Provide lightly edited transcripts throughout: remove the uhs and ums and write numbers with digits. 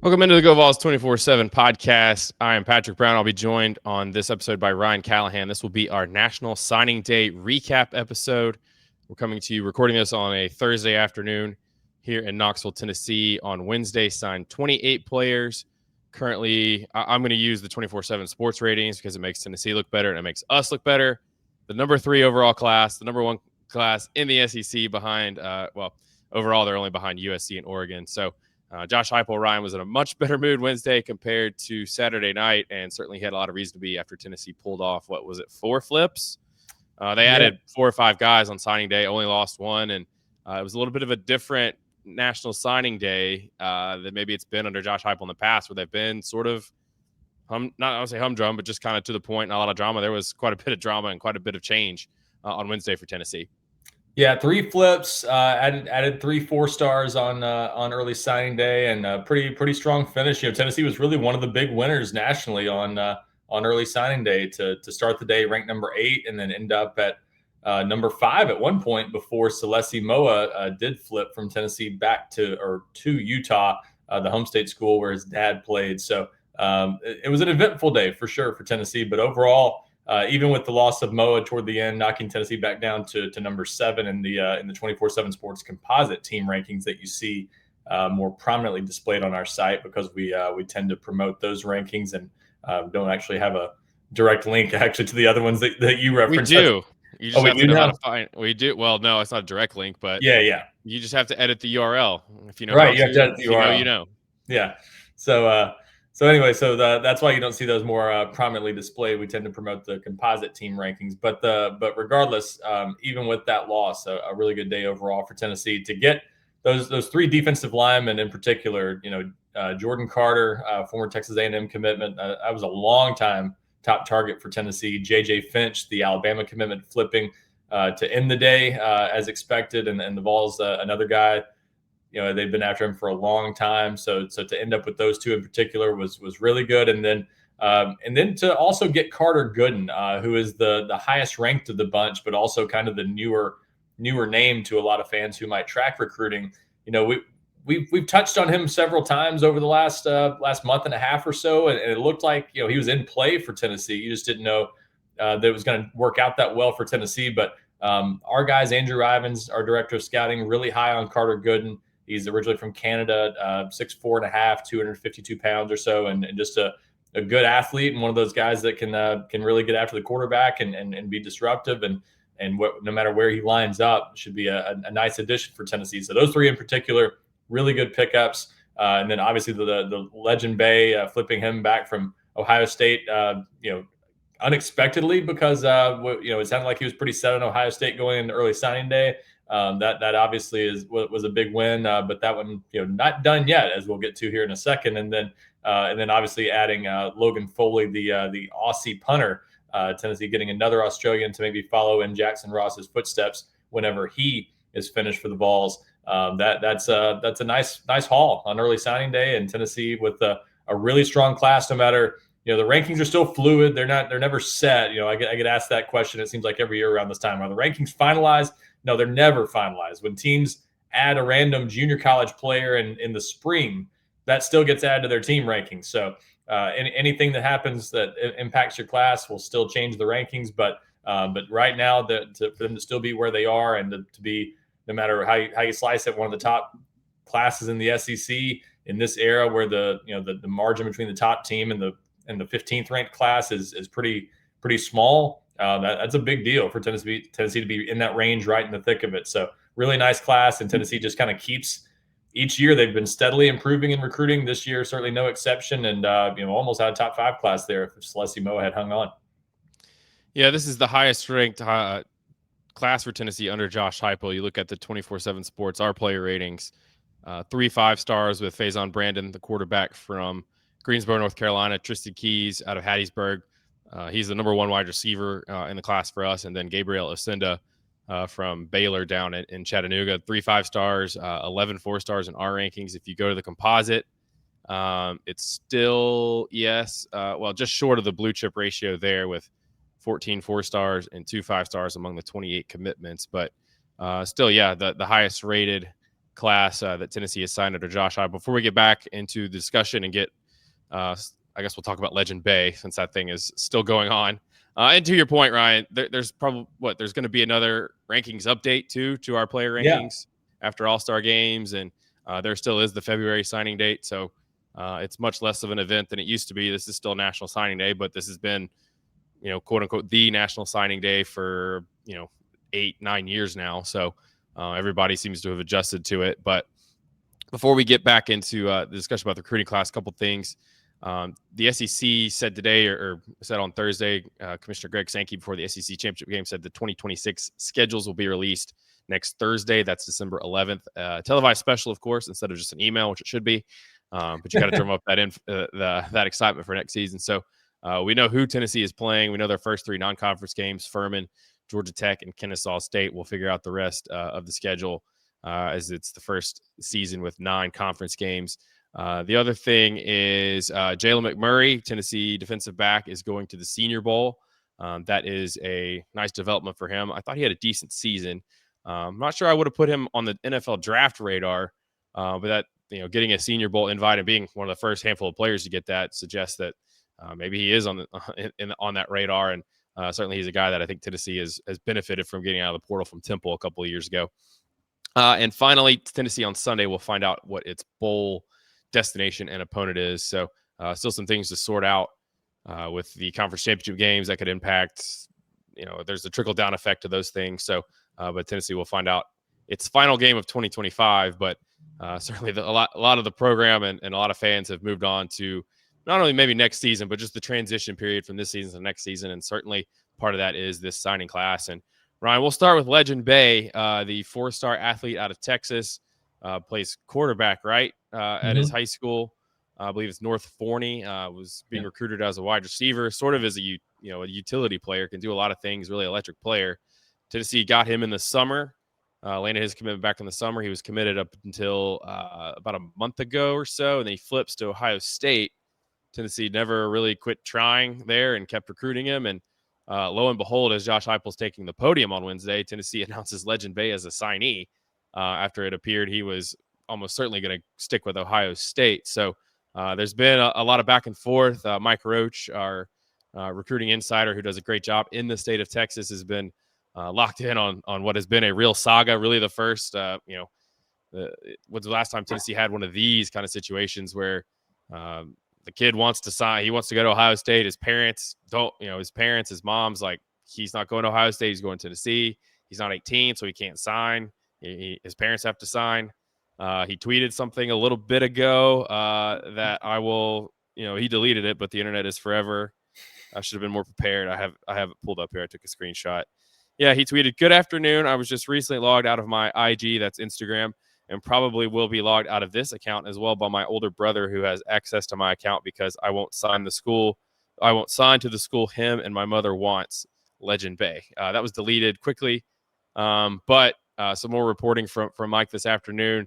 Welcome into the GoVols247 podcast. I am Patrick Brown. I'll be joined on this episode by Ryan Callahan. This will be our National Signing Day recap episode. We're coming to you, recording this on a Thursday afternoon here in Knoxville, Tennessee. On Wednesday, signed 28 players. Currently, I'm going to use the 24/7 sports ratings because it makes Tennessee look better and it makes us look better. The number 3 overall class, the number 1 class in the SEC behind, overall, they're only behind USC and Oregon. So, Josh Heupel, Ryan, was in a much better mood Wednesday compared to Saturday night, and certainly he had a lot of reason to be after Tennessee pulled off, 4 flips? They added 4 or 5 guys on signing day, only lost 1, and it was a little bit of a different national signing day than maybe it's been under Josh Heupel in the past, where they've been sort of, not I would say humdrum, but just kind of to the point, not a lot of drama. There was quite a bit of drama and quite a bit of change on Wednesday for Tennessee. Yeah, 3 flips, added 3 4-stars on early signing day, and pretty strong finish. Tennessee was really one of the big winners nationally on early signing day to start the day ranked number 8 and then end up at number 5 at one point before Salesi Moa did flip from Tennessee back to Utah, the home state school where his dad played. So it was an eventful day for sure for Tennessee, but overall, even with the loss of Moa toward the end, knocking Tennessee back down to number 7 in the 24/7 Sports composite team rankings that you see more prominently displayed on our site, because we tend to promote those rankings and don't actually have a direct link actually to the other ones that you referenced. We do. You just have to know now? how to find. We do. Well, no, it's not a direct link, but Yeah. You just have to edit the URL. If you know, right, you have to edit the URL. You know. Yeah. So anyway, that's why you don't see those more prominently displayed. We tend to promote the composite team rankings, but regardless, even with that loss, a really good day overall for Tennessee to get those 3 defensive linemen in particular. Jordan Carter, former Texas A&M commitment, that was a long time top target for Tennessee. JJ Finch, the Alabama commitment, flipping to end the day as expected, and the Vols, another guy. They've been after him for a long time. So to end up with those 2 in particular was really good. And then to also get Carter Gooden, who is the highest ranked of the bunch, but also kind of the newer name to a lot of fans who might track recruiting. We've touched on him several times over the last month and a half or so, and it looked like he was in play for Tennessee. You just didn't know that it was going to work out that well for Tennessee. But our guys, Andrew Ivins, our director of scouting, really high on Carter Gooden. He's originally from Canada, 6'4.5", 252 pounds or so, and just a good athlete, and one of those guys that can really get after the quarterback and be disruptive, and no matter where he lines up, should be a nice addition for Tennessee. So those 3 in particular, really good pickups, and then obviously the Legend Bey, flipping him back from Ohio State, unexpectedly, because it sounded like he was pretty set on Ohio State going into early signing day. That obviously was a big win, but that one not done yet, as we'll get to here in a second. And then obviously adding Logan Foley, the Aussie punter, Tennessee getting another Australian to maybe follow in Jackson Ross's footsteps whenever he is finished for the Vols. That's a nice haul on early signing day, and Tennessee with a really strong class. No matter the rankings are still fluid; they're never set. I get asked that question. It seems like every year around this time, are the rankings finalized? No, they're never finalized. When teams add a random junior college player in the spring, that still gets added to their team rankings. So anything that happens that impacts your class will still change the rankings. But right now, for them to still be where they are, and to be, no matter how you slice it, one of the top classes in the SEC in this era, where the margin between the top team and the 15th ranked class is pretty small. That's a big deal for Tennessee to be in that range, right in the thick of it. So really nice class, and Tennessee just kind of keeps, each year they've been steadily improving in recruiting. This year, certainly no exception, and almost had a top 5 class there if Celestia Moa had hung on. Yeah, this is the highest ranked class for Tennessee under Josh Heupel. You look at the 24/7 Sports, our player ratings, 3 5-stars with Faison Brandon, the quarterback from Greensboro, North Carolina, Tristan Keys out of Hattiesburg. He's the number 1 wide receiver in the class for us. And then Gabriel Osenda from Baylor down in Chattanooga, 3 5-stars, 11 4-stars in our rankings. If you go to the composite, it's still, just short of the blue chip ratio there, with 14 4-stars and 2 5-stars among the 28 commitments. But still, the highest rated class that Tennessee has signed under Josh Heupel. Before we get back into the discussion and get, I guess we'll talk about Legend Bey since that thing is still going on. And to your point, Ryan, there's probably there's going to be another rankings update to our player rankings after All-Star games, and there still is the February signing date. So it's much less of an event than it used to be. This is still National Signing Day, but this has been, quote unquote, the National Signing Day for 8-9 years now. So everybody seems to have adjusted to it. But before we get back into the discussion about the recruiting class, a couple things. The SEC said today, or said on Thursday, Commissioner Greg Sankey before the SEC championship game said the 2026 schedules will be released next Thursday. That's December 11th. Televised special, of course, instead of just an email, which it should be. But you got to drum up that excitement for next season. So we know who Tennessee is playing. We know their first 3 non-conference games: Furman, Georgia Tech, and Kennesaw State. We'll figure out the rest of the schedule as it's the first season with 9 conference games. The other thing is Jalen McMurray, Tennessee defensive back, is going to the Senior Bowl. That is a nice development for him. I thought he had a decent season. I'm not sure I would have put him on the NFL draft radar, but that, getting a Senior Bowl invite and being one of the first handful of players to get that suggests that maybe he is on that radar. And certainly he's a guy that I think Tennessee has benefited from getting out of the portal from Temple a couple of years ago. And finally, Tennessee on Sunday will find out what its bowl destination and opponent is. So still some things to sort out with the conference championship games that could impact, there's a trickle down effect to those things. So, but Tennessee will find out its final game of 2025, but certainly a lot of the program and a lot of fans have moved on to not only maybe next season, but just the transition period from this season to next season. And certainly part of that is this signing class. And Ryan, we'll start with Legend Bey, the 4-star athlete out of Texas, plays quarterback, right? At his high school. I believe it's North Forney, was being recruited as a wide receiver, sort of as a utility player, can do a lot of things, really electric player. Tennessee got him in the summer, landed his commitment back in the summer. He was committed up until about a month ago or so, and then he flips to Ohio State. Tennessee never really quit trying there and kept recruiting him. And lo and behold, as Josh Heupel's taking the podium on Wednesday, Tennessee announces Legend Bey as a signee after it appeared he was almost certainly going to stick with Ohio State. So there's been a lot of back and forth. Mike Roach, our recruiting insider who does a great job in the state of Texas, has been locked in on what has been a real saga, really the first, what's the last time Tennessee had one of these kind of situations where the kid wants to sign, he wants to go to Ohio State. His parents don't, his mom's like, he's not going to Ohio State, he's going to Tennessee. He's not 18, so he can't sign. His parents have to sign. He tweeted something a little bit ago that I will, he deleted it, but the internet is forever. I should have been more prepared. I have it pulled up here. I took a screenshot. Yeah, he tweeted, "Good afternoon. I was just recently logged out of my IG," that's Instagram, "and probably will be logged out of this account as well by my older brother who has access to my account because I won't sign to the school him and my mother wants. Legend Bey." That was deleted quickly. But some more reporting from Mike this afternoon.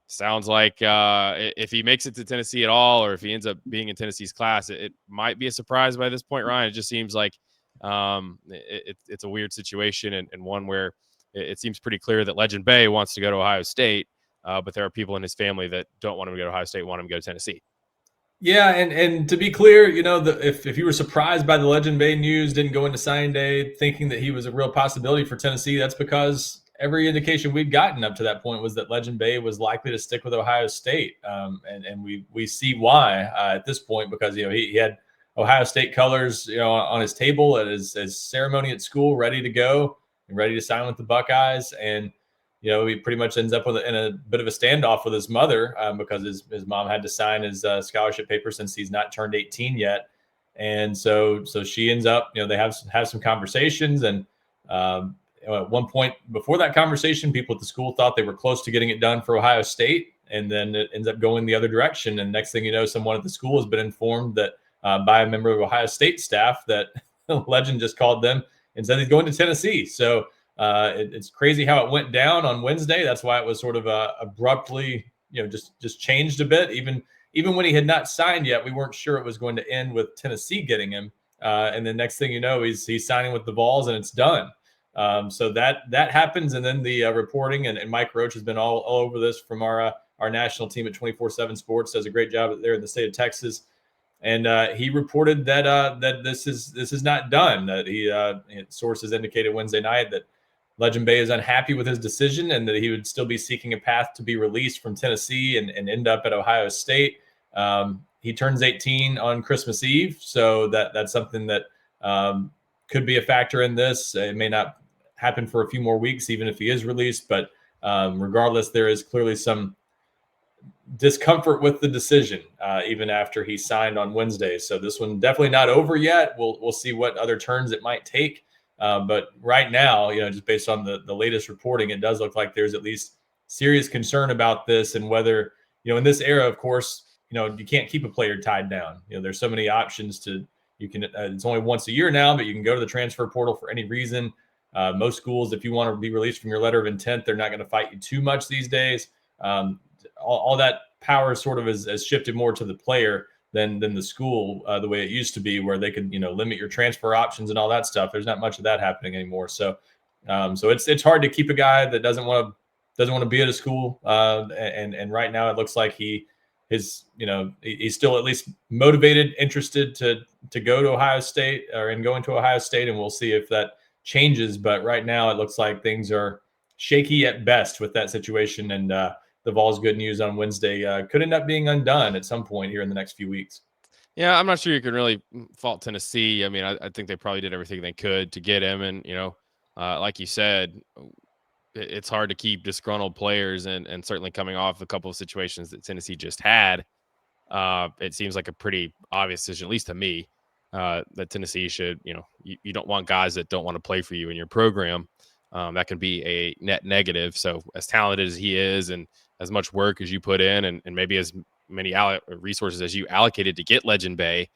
Sounds like if he makes it to Tennessee at all, or if he ends up being in Tennessee's class, it might be a surprise by this point, Ryan. It just seems like it's a weird situation and one where it seems pretty clear that Legend Bey wants to go to Ohio State, but there are people in his family that don't want him to go to Ohio State, want him to go to Tennessee. Yeah, and to be clear, if you were surprised by the Legend Bey news, didn't go into signing day thinking that he was a real possibility for Tennessee, that's because every indication we'd gotten up to that point was that Legend Bey was likely to stick with Ohio State, and we see why at this point, because he had Ohio State colors on his table at his ceremony at school, ready to go and ready to sign with the Buckeyes, and he pretty much ends up in a bit of a standoff with his mother because his mom had to sign his scholarship paper since he's not turned 18 yet, and so she ends up they have some conversations, and at one point before that conversation, people at the school thought they were close to getting it done for Ohio State, and then it ends up going the other direction. And next thing you know, someone at the school has been informed that by a member of Ohio State staff that Legend just called them and said he's going to Tennessee. So it's crazy how it went down on Wednesday. That's why it was sort of abruptly, just changed a bit. Even when he had not signed yet, we weren't sure it was going to end with Tennessee getting him. And then next thing you know, he's signing with the Vols, and it's done. So that happens, and then the reporting and Mike Roach has been all over this from our national team at 24/7 Sports. Does a great job there in the state of Texas, and he reported that that this is not done. That sources indicated Wednesday night that Legend Bey is unhappy with his decision and that he would still be seeking a path to be released from Tennessee and end up at Ohio State. He turns 18 on Christmas Eve, so that's something that could be a factor in this. It may not happen for a few more weeks, even if he is released, but regardless, there is clearly some discomfort with the decision, even after he signed on Wednesday. So this one definitely not over yet. We'll see what other turns it might take. But right now, just based on the latest reporting, it does look like there's at least serious concern about this and whether, in this era, of course, you can't keep a player tied down. There's so many options it's only once a year now, but you can go to the transfer portal for any reason. Most schools, if you want to be released from your letter of intent, they're not going to fight you too much these days. All that power sort of has shifted more to the player than the school, the way it used to be, where they could limit your transfer options and all that stuff. There's not much of that happening anymore. So it's hard to keep a guy that doesn't want to be at a school. And right now it looks like he's still at least motivated, interested to go to Ohio State and going to Ohio State, and we'll see if that changes. But right now it looks like things are shaky at best with that situation, and the Vols' good news on Wednesday could end up being undone at some point here in the next few weeks. Yeah, I'm not sure you can really fault Tennessee. I mean, I think they probably did everything they could to get him, and like you said, it's hard to keep disgruntled players, and certainly coming off a couple of situations that Tennessee just had, it seems like a pretty obvious decision, at least to me, that Tennessee should, you don't want guys that don't want to play for you in your program. That can be a net negative. So as talented as he is and as much work as you put in and maybe as many resources as you allocated to get Legend Bey,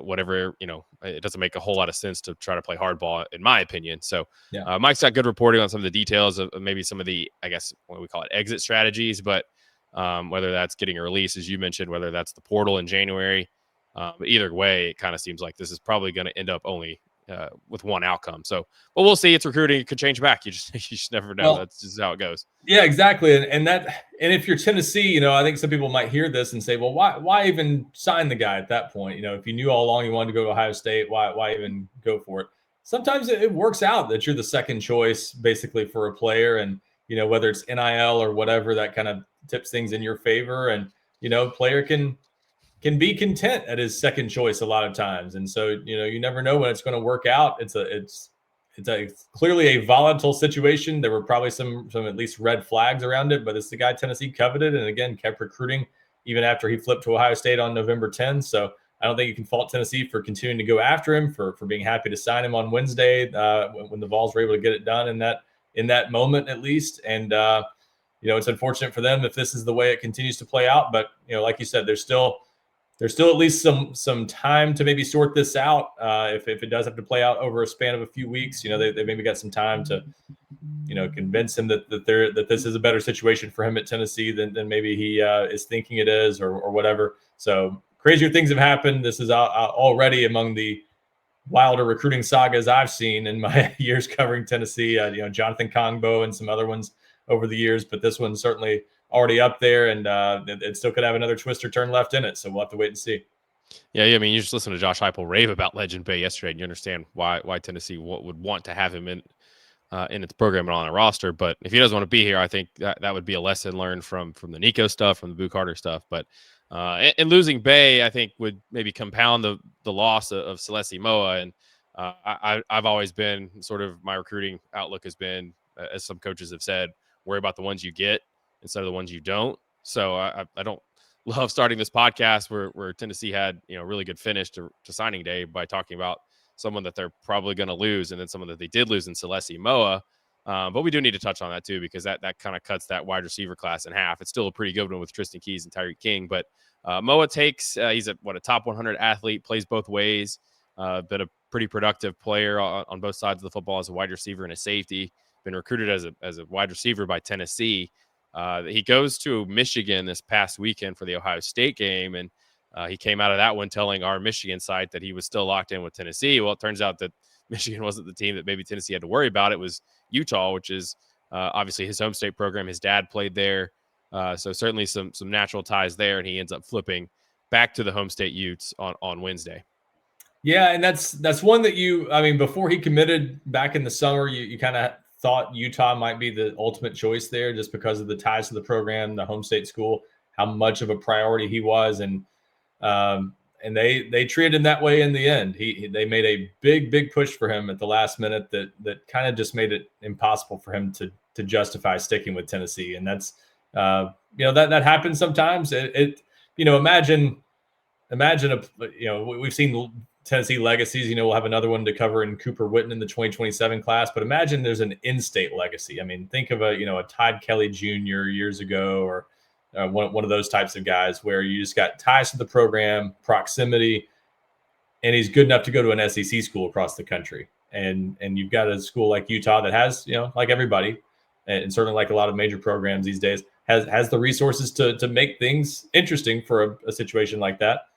whatever, it doesn't make a whole lot of sense to try to play hardball, in my opinion. So yeah. Mike's got good reporting on some of the details of maybe some of the, I guess, what we call it, exit strategies, but whether that's getting a release, as you mentioned, whether that's the portal in January, but either way, it kind of seems like this is probably going to end up only with one outcome. So, but we'll see. It's recruiting. It could change back. You just never know. That's just how it goes. Yeah, exactly. And if you're Tennessee, I think some people might hear this and say, well, why even sign the guy at that point? If you knew all along you wanted to go to Ohio State, why even go for it? Sometimes it works out that you're the second choice basically for a player, and whether it's NIL or whatever, that kind of tips things in your favor, and player can be content at his second choice a lot of times. And so, you never know when it's going to work out. It's clearly a volatile situation. There were probably some at least red flags around it, but it's the guy Tennessee coveted and again kept recruiting even after he flipped to Ohio State on November 10th. So I don't think you can fault Tennessee for continuing to go after him, for being happy to sign him on Wednesday when the Vols were able to get it done in that moment at least. And it's unfortunate for them if this is the way it continues to play out. But like you said, there's still at least some time to maybe sort this out. If it does have to play out over a span of a few weeks, they maybe got some time to, convince him that this is a better situation for him at Tennessee than maybe he is thinking it is, or whatever. So crazier things have happened. This is already among the wilder recruiting sagas I've seen in my years covering Tennessee. Jonathan Kongbo and some other ones over the years, but this one's certainly already up there, and it still could have another twist or turn left in it. So we'll have to wait and see. Yeah, I mean, you just listen to Josh Heupel rave about Legend Bey yesterday, and you understand why Tennessee would want to have him in its program and on a roster. But if he doesn't want to be here, I think that would be a lesson learned from the Nico stuff, from the Boo Carter stuff. But and losing Bey, I think, would maybe compound the loss of Salesi Moa. And I've always been sort of, my recruiting outlook has been, as some coaches have said, worry about the ones you get instead of the ones you don't. So I don't love starting this podcast where Tennessee had a really good finish to signing day by talking about someone that they're probably going to lose, and then someone that they did lose in Celestia Moa. But we do need to touch on that too, because that kind of cuts that wide receiver class in half. It's still a pretty good one with Tristan Keys and Tyreek King, but Moa takes he's a top 100 athlete, plays both ways, been a pretty productive player on both sides of the football as a wide receiver and a safety. Been recruited as a wide receiver by Tennessee. He goes to Michigan this past weekend for the Ohio State game, and he came out of that one telling our Michigan site that he was still locked in with Tennessee. Well, it turns out that Michigan wasn't the team that maybe Tennessee had to worry about. It was Utah, which is obviously his home state program. His dad played there. So certainly some natural ties there, and he ends up flipping back to the home state Utes on Wednesday. Yeah, and that's one that before he committed back in the summer, you kind of thought Utah might be the ultimate choice there just because of the ties to the program, the home state school, how much of a priority he was, and they treated him that way in the end. They made a big push for him at the last minute that kind of just made it impossible for him to justify sticking with Tennessee, and that's that happens sometimes. Imagine we've seen Tennessee legacies. We'll have another one to cover in Cooper Witten in the 2027 class. But imagine there's an in-state legacy. I mean, think of a Todd Kelly Jr. years ago, or one of those types of guys where you just got ties to the program, proximity, and he's good enough to go to an SEC school across the country. And you've got a school like Utah that has, like everybody, and certainly like a lot of major programs these days, has the resources to make things interesting for a situation like that.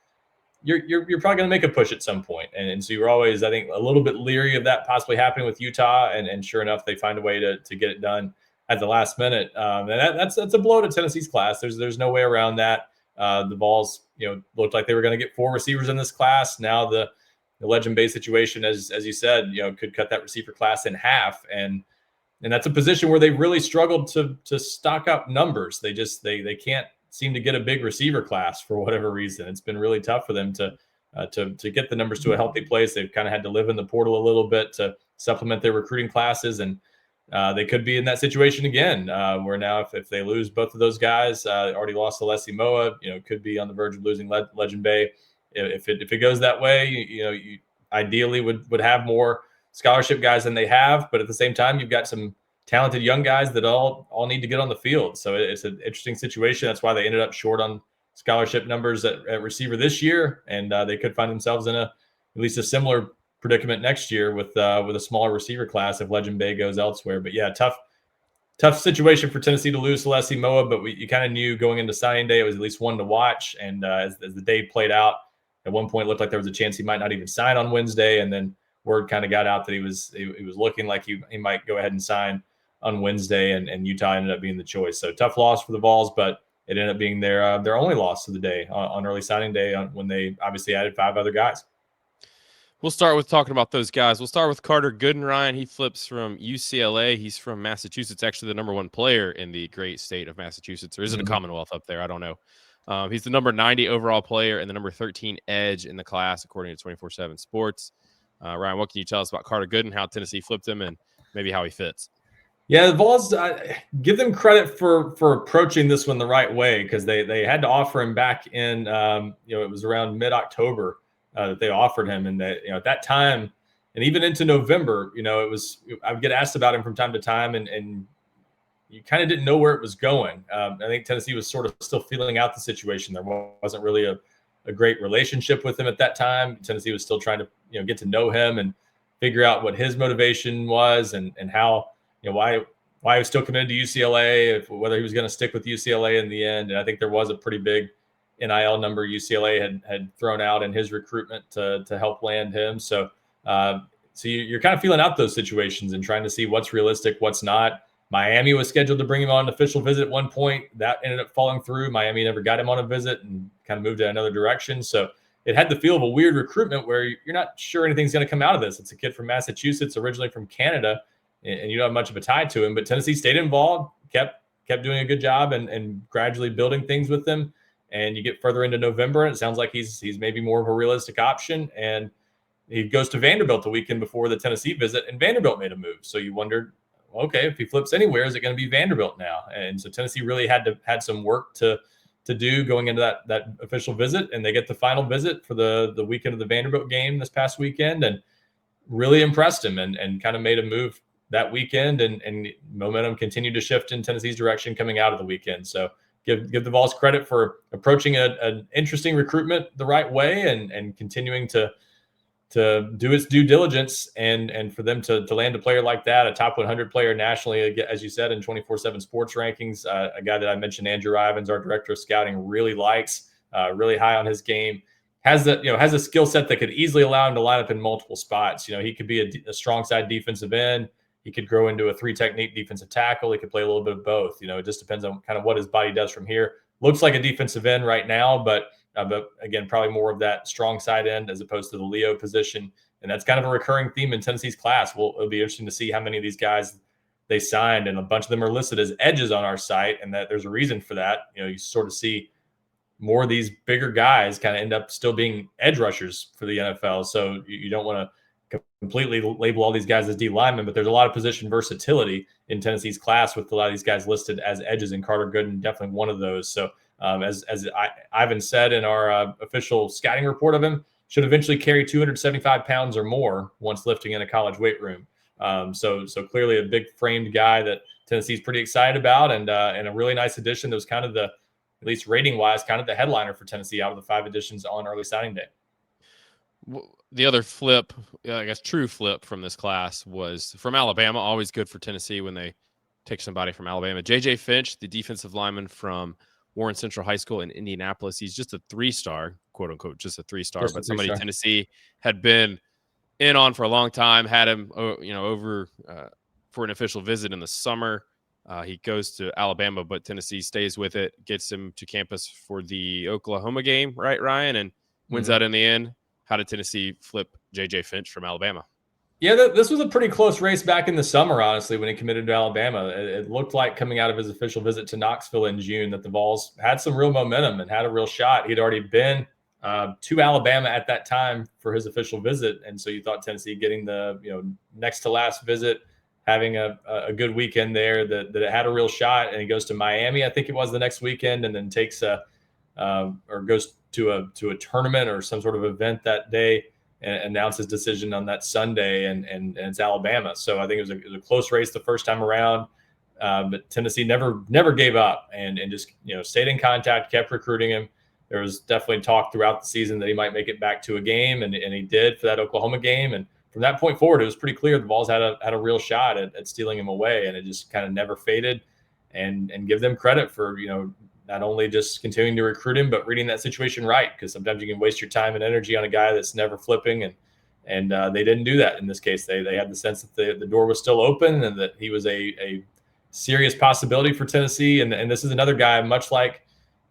You're probably going to make a push at some point. And so you're always, I think, a little bit leery of that possibly happening with Utah. And sure enough, they find a way to get it done at the last minute. And that's a blow to Tennessee's class. There's no way around that. The Vols, looked like they were going to get 4 receivers in this class. Now the Legend Bey situation, as you said, could cut that receiver class in half. And that's a position where they really struggled to stock up numbers. They can't seem to get a big receiver class for whatever reason. It's been really tough for them to get the numbers to a healthy place. They've kind of had to live in the portal a little bit to supplement their recruiting classes, and they could be in that situation again, where now if they lose both of those guys, already lost Salesi Moa, could be on the verge of losing Legend Bey. If it goes that way, you ideally would have more scholarship guys than they have, but at the same time, you've got some talented young guys that all need to get on the field. So it's an interesting situation. That's why they ended up short on scholarship numbers at receiver this year, and they could find themselves in at least a similar predicament next year with a smaller receiver class if Legend Bey goes elsewhere. But yeah, tough situation for Tennessee to lose Salesi Moa, but you kind of knew going into signing day it was at least one to watch. And as the day played out, at one point it looked like there was a chance he might not even sign on Wednesday, and then word kind of got out that he was looking like he might go ahead and sign on Wednesday, and Utah ended up being the choice. So tough loss for the Vols, but it ended up being their only loss of the day on early signing day when they obviously added 5 other guys. We'll start with talking about those guys. We'll start with Carter Gooden, Ryan. He flips from UCLA. He's from Massachusetts, actually the number 1 player in the great state of Massachusetts. There isn't a Commonwealth up there. I don't know. He's the number 90 overall player and the number 13 edge in the class, according to 24/7 Sports. Ryan, what can you tell us about Carter Gooden, how Tennessee flipped him, and maybe how he fits? Yeah, the Vols, give them credit for approaching this one the right way, because they had to offer him back in, it was around mid-October that they offered him. And that, at that time, and even into November, I would get asked about him from time to time, and you kind of didn't know where it was going. I think Tennessee was sort of still feeling out the situation. There wasn't really a great relationship with him at that time. Tennessee was still trying to, get to know him and figure out what his motivation was and how, why he was still committed to UCLA, whether he was going to stick with UCLA in the end. And I think there was a pretty big NIL number UCLA had thrown out in his recruitment to help land him. So you're kind of feeling out those situations and trying to see what's realistic, what's not. Miami was scheduled to bring him on an official visit at one point. That ended up falling through. Miami never got him on a visit and kind of moved in another direction. So it had the feel of a weird recruitment where you're not sure anything's going to come out of this. It's a kid from Massachusetts, originally from Canada, and you don't have much of a tie to him. But Tennessee stayed involved, kept doing a good job and gradually building things with them. And you get further into November, and it sounds like he's maybe more of a realistic option. And he goes to Vanderbilt the weekend before the Tennessee visit, and Vanderbilt made a move. So you wondered, okay, if he flips anywhere, is it going to be Vanderbilt now? And so Tennessee really had some work to do going into that official visit, and they get the final visit for the weekend of the Vanderbilt game this past weekend, and really impressed him and kind of made a move that weekend, and momentum continued to shift in Tennessee's direction coming out of the weekend. So give the Vols credit for approaching an interesting recruitment the right way and continuing to do its due diligence and for them to land a player like that, a top 100 player nationally, as you said, in 24/7 Sports rankings, a guy that I mentioned, Andrew Ivins, our director of scouting, really likes, really high on his game. has a skill set that could easily allow him to line up in multiple spots. He could be a strong side defensive end. He could grow into a 3 technique defensive tackle. He could play a little bit of both. It just depends on kind of what his body does from here. Looks like a defensive end right now, but again, probably more of that strong side end as opposed to the Leo position. And that's kind of a recurring theme in Tennessee's class. It'll be interesting to see how many of these guys they signed, and a bunch of them are listed as edges on our site, and that there's a reason for that. You sort of see more of these bigger guys kind of end up still being edge rushers for the NFL. So you don't want to completely label all these guys as D linemen, but there's a lot of position versatility in Tennessee's class with a lot of these guys listed as edges, and Carter Gooden definitely one of those. So as Ivan said in our official scouting report of him, should eventually carry 275 pounds or more once lifting in a college weight room. So clearly a big framed guy that Tennessee's pretty excited about, and a really nice addition that was kind of at least rating wise, kind of the headliner for Tennessee out of the 5 additions on early signing day. The other flip, I guess true flip from this class was from Alabama. Always good for Tennessee when they take somebody from Alabama. JJ Finch, the defensive lineman from Warren Central High School in Indianapolis. He's just a 3-star, quote unquote, just a 3-star, but somebody Tennessee had been in on for a long time, had him, over for an official visit in the summer. He goes to Alabama, but Tennessee stays with it, gets him to campus for the Oklahoma game, right, Ryan? And wins that in the end. How did Tennessee flip JJ Finch from Alabama? Yeah, this was a pretty close race back in the summer, honestly, when he committed to Alabama. It looked like coming out of his official visit to Knoxville in June that the Vols had some real momentum and had a real shot. He'd already been to Alabama at that time for his official visit, and so you thought Tennessee getting the next to last visit, having a good weekend there, that it had a real shot. And he goes to Miami, I think it was the next weekend, and then takes or goes to a tournament or some sort of event that day and announces decision on that Sunday, and it's Alabama. So I think it was a close race the first time around, but Tennessee never gave up and just stayed in contact, kept recruiting him. There was definitely talk throughout the season that he might make it back to a game, and he did for that Oklahoma game. And from that point forward, it was pretty clear the Vols had a real shot at stealing him away, and it just kind of never faded. And give them credit for not only just continuing to recruit him, but reading that situation right, because sometimes you can waste your time and energy on a guy that's never flipping, and they didn't do that in this case. They had the sense that the door was still open and that he was a serious possibility for Tennessee. And this is another guy, much like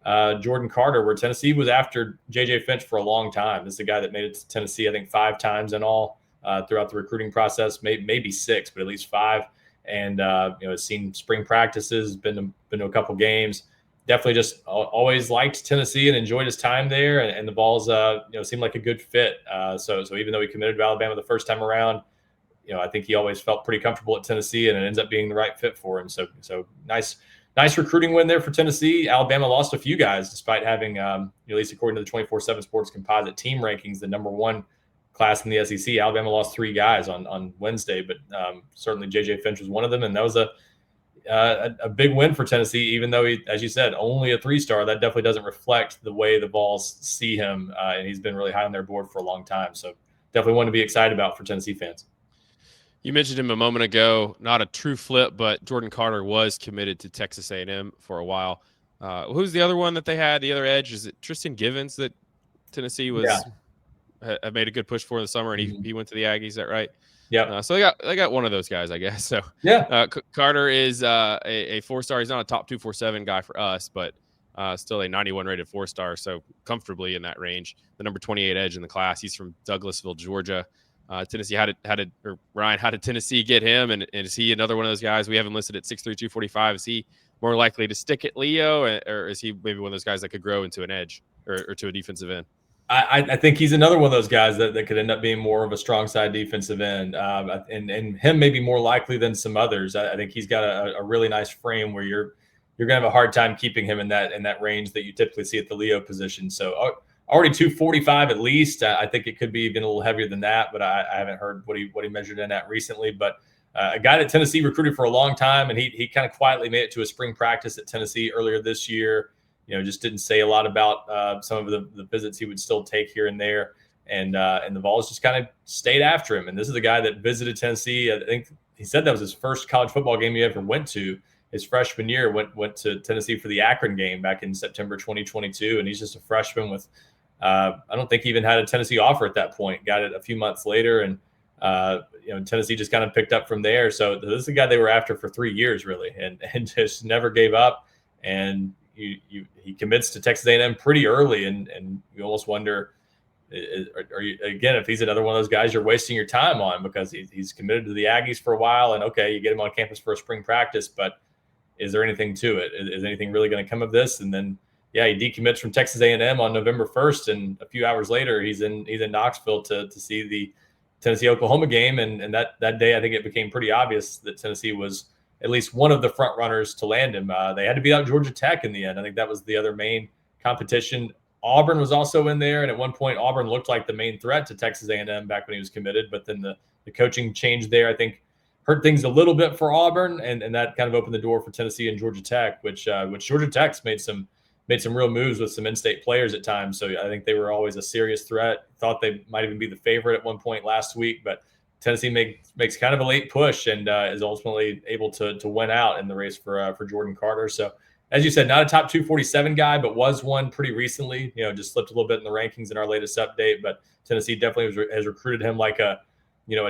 Jordan Carter, where Tennessee was after JJ Finch for a long time. This is a guy that made it to Tennessee, I think, 5 times in all throughout the recruiting process, maybe 6, but at least 5. And has seen spring practices, been to a couple games. Definitely just always liked Tennessee and enjoyed his time there. And the Vols, seemed like a good fit. So even though he committed to Alabama the first time around, I think he always felt pretty comfortable at Tennessee, and it ends up being the right fit for him. So nice recruiting win there for Tennessee. Alabama lost a few guys despite having, at least according to the 24/7 Sports Composite team rankings, the number 1 class in the SEC. Alabama lost 3 guys on Wednesday, but certainly JJ Finch was one of them, and that was a big win for Tennessee, even though he, as you said, only a 3-star. That definitely doesn't reflect the way the Vols see him, and he's been really high on their board for a long time. So definitely one to be excited about for Tennessee fans. You mentioned him a moment ago, not a true flip, but Jordan Carter was committed to Texas A&M for a while. Who's the other one that they had, the other edge? Is it Tristan Givens that Tennessee had made a good push for in the summer, and he went to the Aggies? Is that right? Yeah. So they got one of those guys, I guess. So Carter is a 4-star. He's not a top 247 guy for us, but still a 91 rated 4-star. So comfortably in that range. The number 28 edge in the class. He's from Douglasville, Georgia. Tennessee Ryan, how did Tennessee get him? And is he another one of those guys? We have him listed at 6'3", 245. Is he more likely to stick at Leo, or is he maybe one of those guys that could grow into an edge or to a defensive end? I think he's another one of those guys that could end up being more of a strong side defensive end, and him maybe more likely than some others. I think he's got a really nice frame where you're gonna have a hard time keeping him in that range that you typically see at the Leo position. So already 245 at least. I think it could be even a little heavier than that, but I haven't heard what he measured in at recently. But a guy that Tennessee recruited for a long time, and he kind of quietly made it to a spring practice at Tennessee earlier this year. Just didn't say a lot about some of the visits he would still take here and there. And the Vols just kind of stayed after him. And this is a guy that visited Tennessee. I think he said that was his first college football game he ever went to. His freshman year went to Tennessee for the Akron game back in September 2022. And he's just a freshman with I don't think he even had a Tennessee offer at that point. Got it a few months later, and Tennessee just kind of picked up from there. So this is a guy they were after for 3 years, really, and just never gave up. And he commits to Texas A&M pretty early, and you almost wonder, are you, again, if he's another one of those guys you're wasting your time on because he's committed to the Aggies for a while, and okay, you get him on campus for a spring practice, but is there anything to it? Is anything really going to come of this? And then, yeah, he decommits from Texas A&M on November 1st, and a few hours later, he's in Knoxville to see the Tennessee-Oklahoma game. And that day, I think it became pretty obvious that Tennessee was at least one of the front runners to land him. They had to beat out Georgia Tech in the end. I think that was the other main competition. Auburn was also in there, and at one point, Auburn looked like the main threat to Texas A&M back when he was committed. But then the coaching change there, I think, hurt things a little bit for Auburn, and that kind of opened the door for Tennessee and Georgia Tech, which Georgia Tech's made some real moves with some in-state players at times. So I think they were always a serious threat. Thought they might even be the favorite at one point last week, but Tennessee makes kind of a late push and is ultimately able to win out in the race for Jordan Carter. So as you said, not a top 247 guy, but was one pretty recently. Just slipped a little bit in the rankings in our latest update, but Tennessee definitely has recruited him like a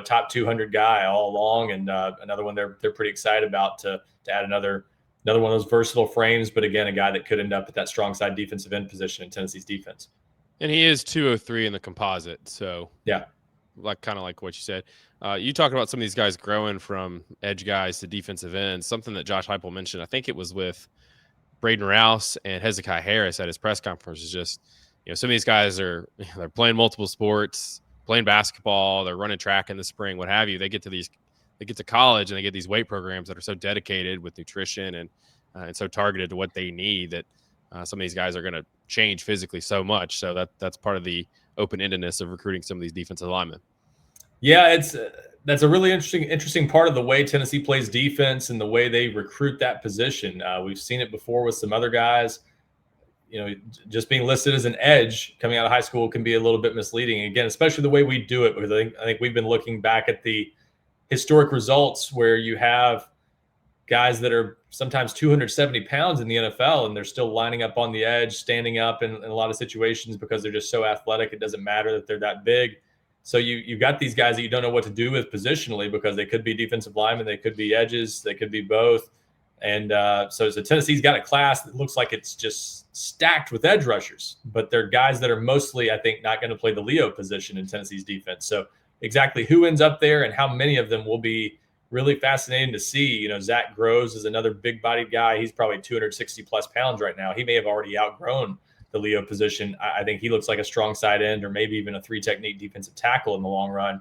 top 200 guy all along, and another one they're pretty excited about to add another one of those versatile frames. But again, a guy that could end up at that strong side defensive end position in Tennessee's defense. And he is 203 in the composite, so yeah, kind of like what you said. You talked about some of these guys growing from edge guys to defensive ends. Something that Josh Heupel mentioned, I think it was with Braden Rouse and Hezekiah Harris at his press conference, is just some of these guys they're playing multiple sports, playing basketball, they're running track in the spring, what have you. They get to college and they get these weight programs that are so dedicated with nutrition and so targeted to what they need that some of these guys are going to change physically so much. So that's part of the open-endedness of recruiting some of these defensive linemen. Yeah, that's a really interesting part of the way Tennessee plays defense and the way they recruit that position. We've seen it before with some other guys. Just being listed as an edge coming out of high school can be a little bit misleading. Again, especially the way we do it, because I think we've been looking back at the historic results where you have guys that are sometimes 270 pounds in the NFL, and they're still lining up on the edge, standing up in a lot of situations because they're just so athletic. It doesn't matter that they're that big. So you've got these guys that you don't know what to do with positionally because they could be defensive linemen, they could be edges, they could be both. And so Tennessee's got a class that looks like it's just stacked with edge rushers, but they're guys that are mostly, I think, not going to play the Leo position in Tennessee's defense. So exactly who ends up there and how many of them will be really fascinating to see. Zach Groves is another big-bodied guy. He's probably 260-plus pounds right now. He may have already outgrown the Leo position. I think he looks like a strong side end or maybe even a three-technique defensive tackle in the long run.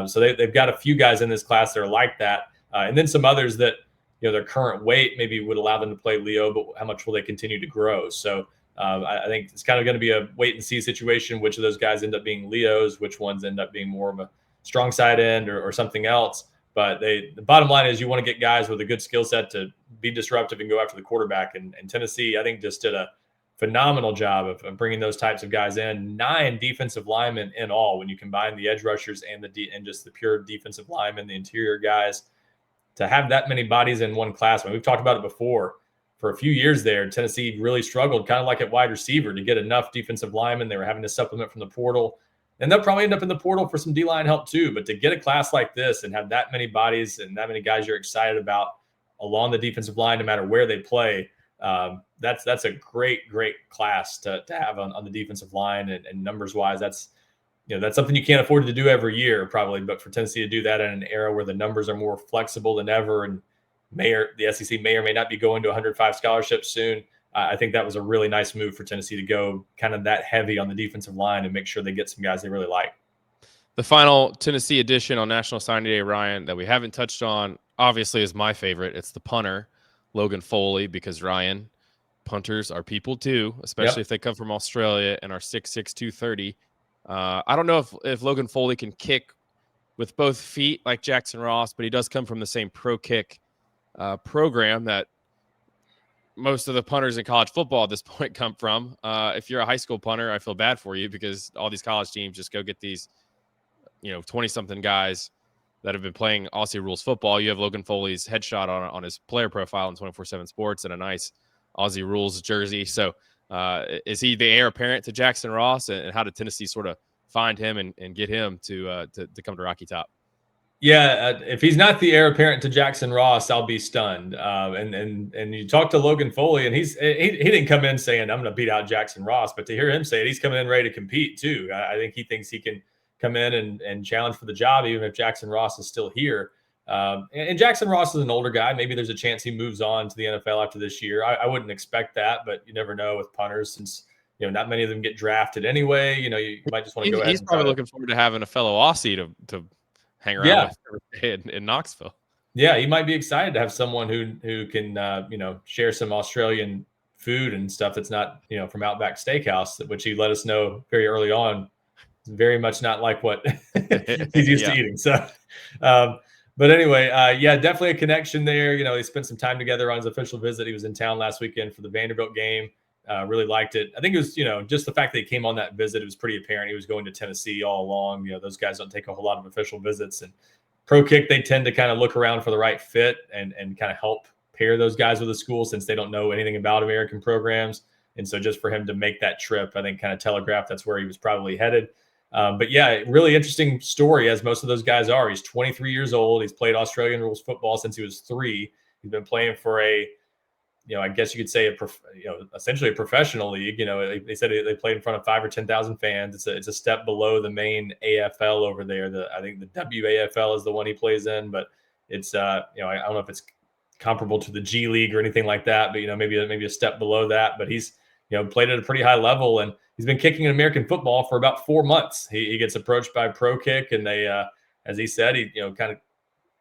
So they've got a few guys in this class that are like that. And then some others that, their current weight maybe would allow them to play Leo, but how much will they continue to grow? So I think it's kind of going to be a wait and see situation. Which of those guys end up being Leos, which ones end up being more of a strong side end or something else. But the bottom line is you want to get guys with a good skill set to be disruptive and go after the quarterback. And Tennessee, I think, just did a phenomenal job of bringing those types of guys in. 9 defensive linemen in all when you combine the edge rushers and just the pure defensive linemen, the interior guys. To have that many bodies in one class, we've talked about it before, for a few years there, Tennessee really struggled, kind of like at wide receiver, to get enough defensive linemen. They were having to supplement from the portal. And they'll probably end up in the portal for some D-line help too. But to get a class like this and have that many bodies and that many guys you're excited about along the defensive line, no matter where they play, that's a great class to have on the defensive line. And numbers-wise, that's something you can't afford to do every year probably. But for Tennessee to do that in an era where the numbers are more flexible than ever and the SEC may or may not be going to 105 scholarships soon, I think that was a really nice move for Tennessee to go kind of that heavy on the defensive line and make sure they get some guys they really like. The final Tennessee edition on National Signing Day, Ryan, that we haven't touched on, obviously is my favorite. It's the punter, Logan Foley, because, Ryan, punters are people too, especially if they come from Australia and are 6'6", 230. I don't know if Logan Foley can kick with both feet like Jackson Ross, but he does come from the same pro kick program that most of the punters in college football at this point come from. If you're a high school punter, I feel bad for you because all these college teams just go get these, 20-something guys that have been playing Aussie rules football. You have Logan Foley's headshot on his player profile in 247 Sports and a nice Aussie rules jersey. So Is he the heir apparent to Jackson Ross, and how did Tennessee sort of find him and get him to come to Rocky Top? Yeah, if he's not the heir apparent to Jackson Ross, I'll be stunned. And you talk to Logan Foley, and he didn't come in saying I'm going to beat out Jackson Ross, but to hear him say it, he's coming in ready to compete too. I think he thinks he can come in and challenge for the job, even if Jackson Ross is still here. And Jackson Ross is an older guy. Maybe there's a chance he moves on to the NFL after this year. I wouldn't expect that, but you never know with punters, since not many of them get drafted anyway. You might just want to go ahead. He's probably looking forward to having a fellow Aussie to hang around with in Knoxville. Yeah, he might be excited to have someone who can share some Australian food and stuff that's not from Outback Steakhouse, which he let us know very early on. It's very much not like what he's used to eating. So, but anyway, definitely a connection there. They spent some time together on his official visit. He was in town last weekend for the Vanderbilt game. Really liked it. I think it was, just the fact that he came on that visit, it was pretty apparent he was going to Tennessee all along. Those guys don't take a whole lot of official visits, and Pro Kick, they tend to kind of look around for the right fit and kind of help pair those guys with the school, since they don't know anything about American programs. And so just for him to make that trip, I think kind of telegraphed that's where he was probably headed. But yeah, really interesting story, as most of those guys are. He's 23 years old. He's played Australian rules football since he was 3. He's been playing for I guess you could say essentially a professional league. They said they played in front of 5,000 or 10,000 fans. It's a step below the main AFL over there. I think the WAFL is the one he plays in, but it's I don't know if it's comparable to the G League or anything like that, but maybe a step below that. But he's played at a pretty high level, and he's been kicking in American football for about 4 months. He gets approached by Pro Kick, and they, as he said, he kind of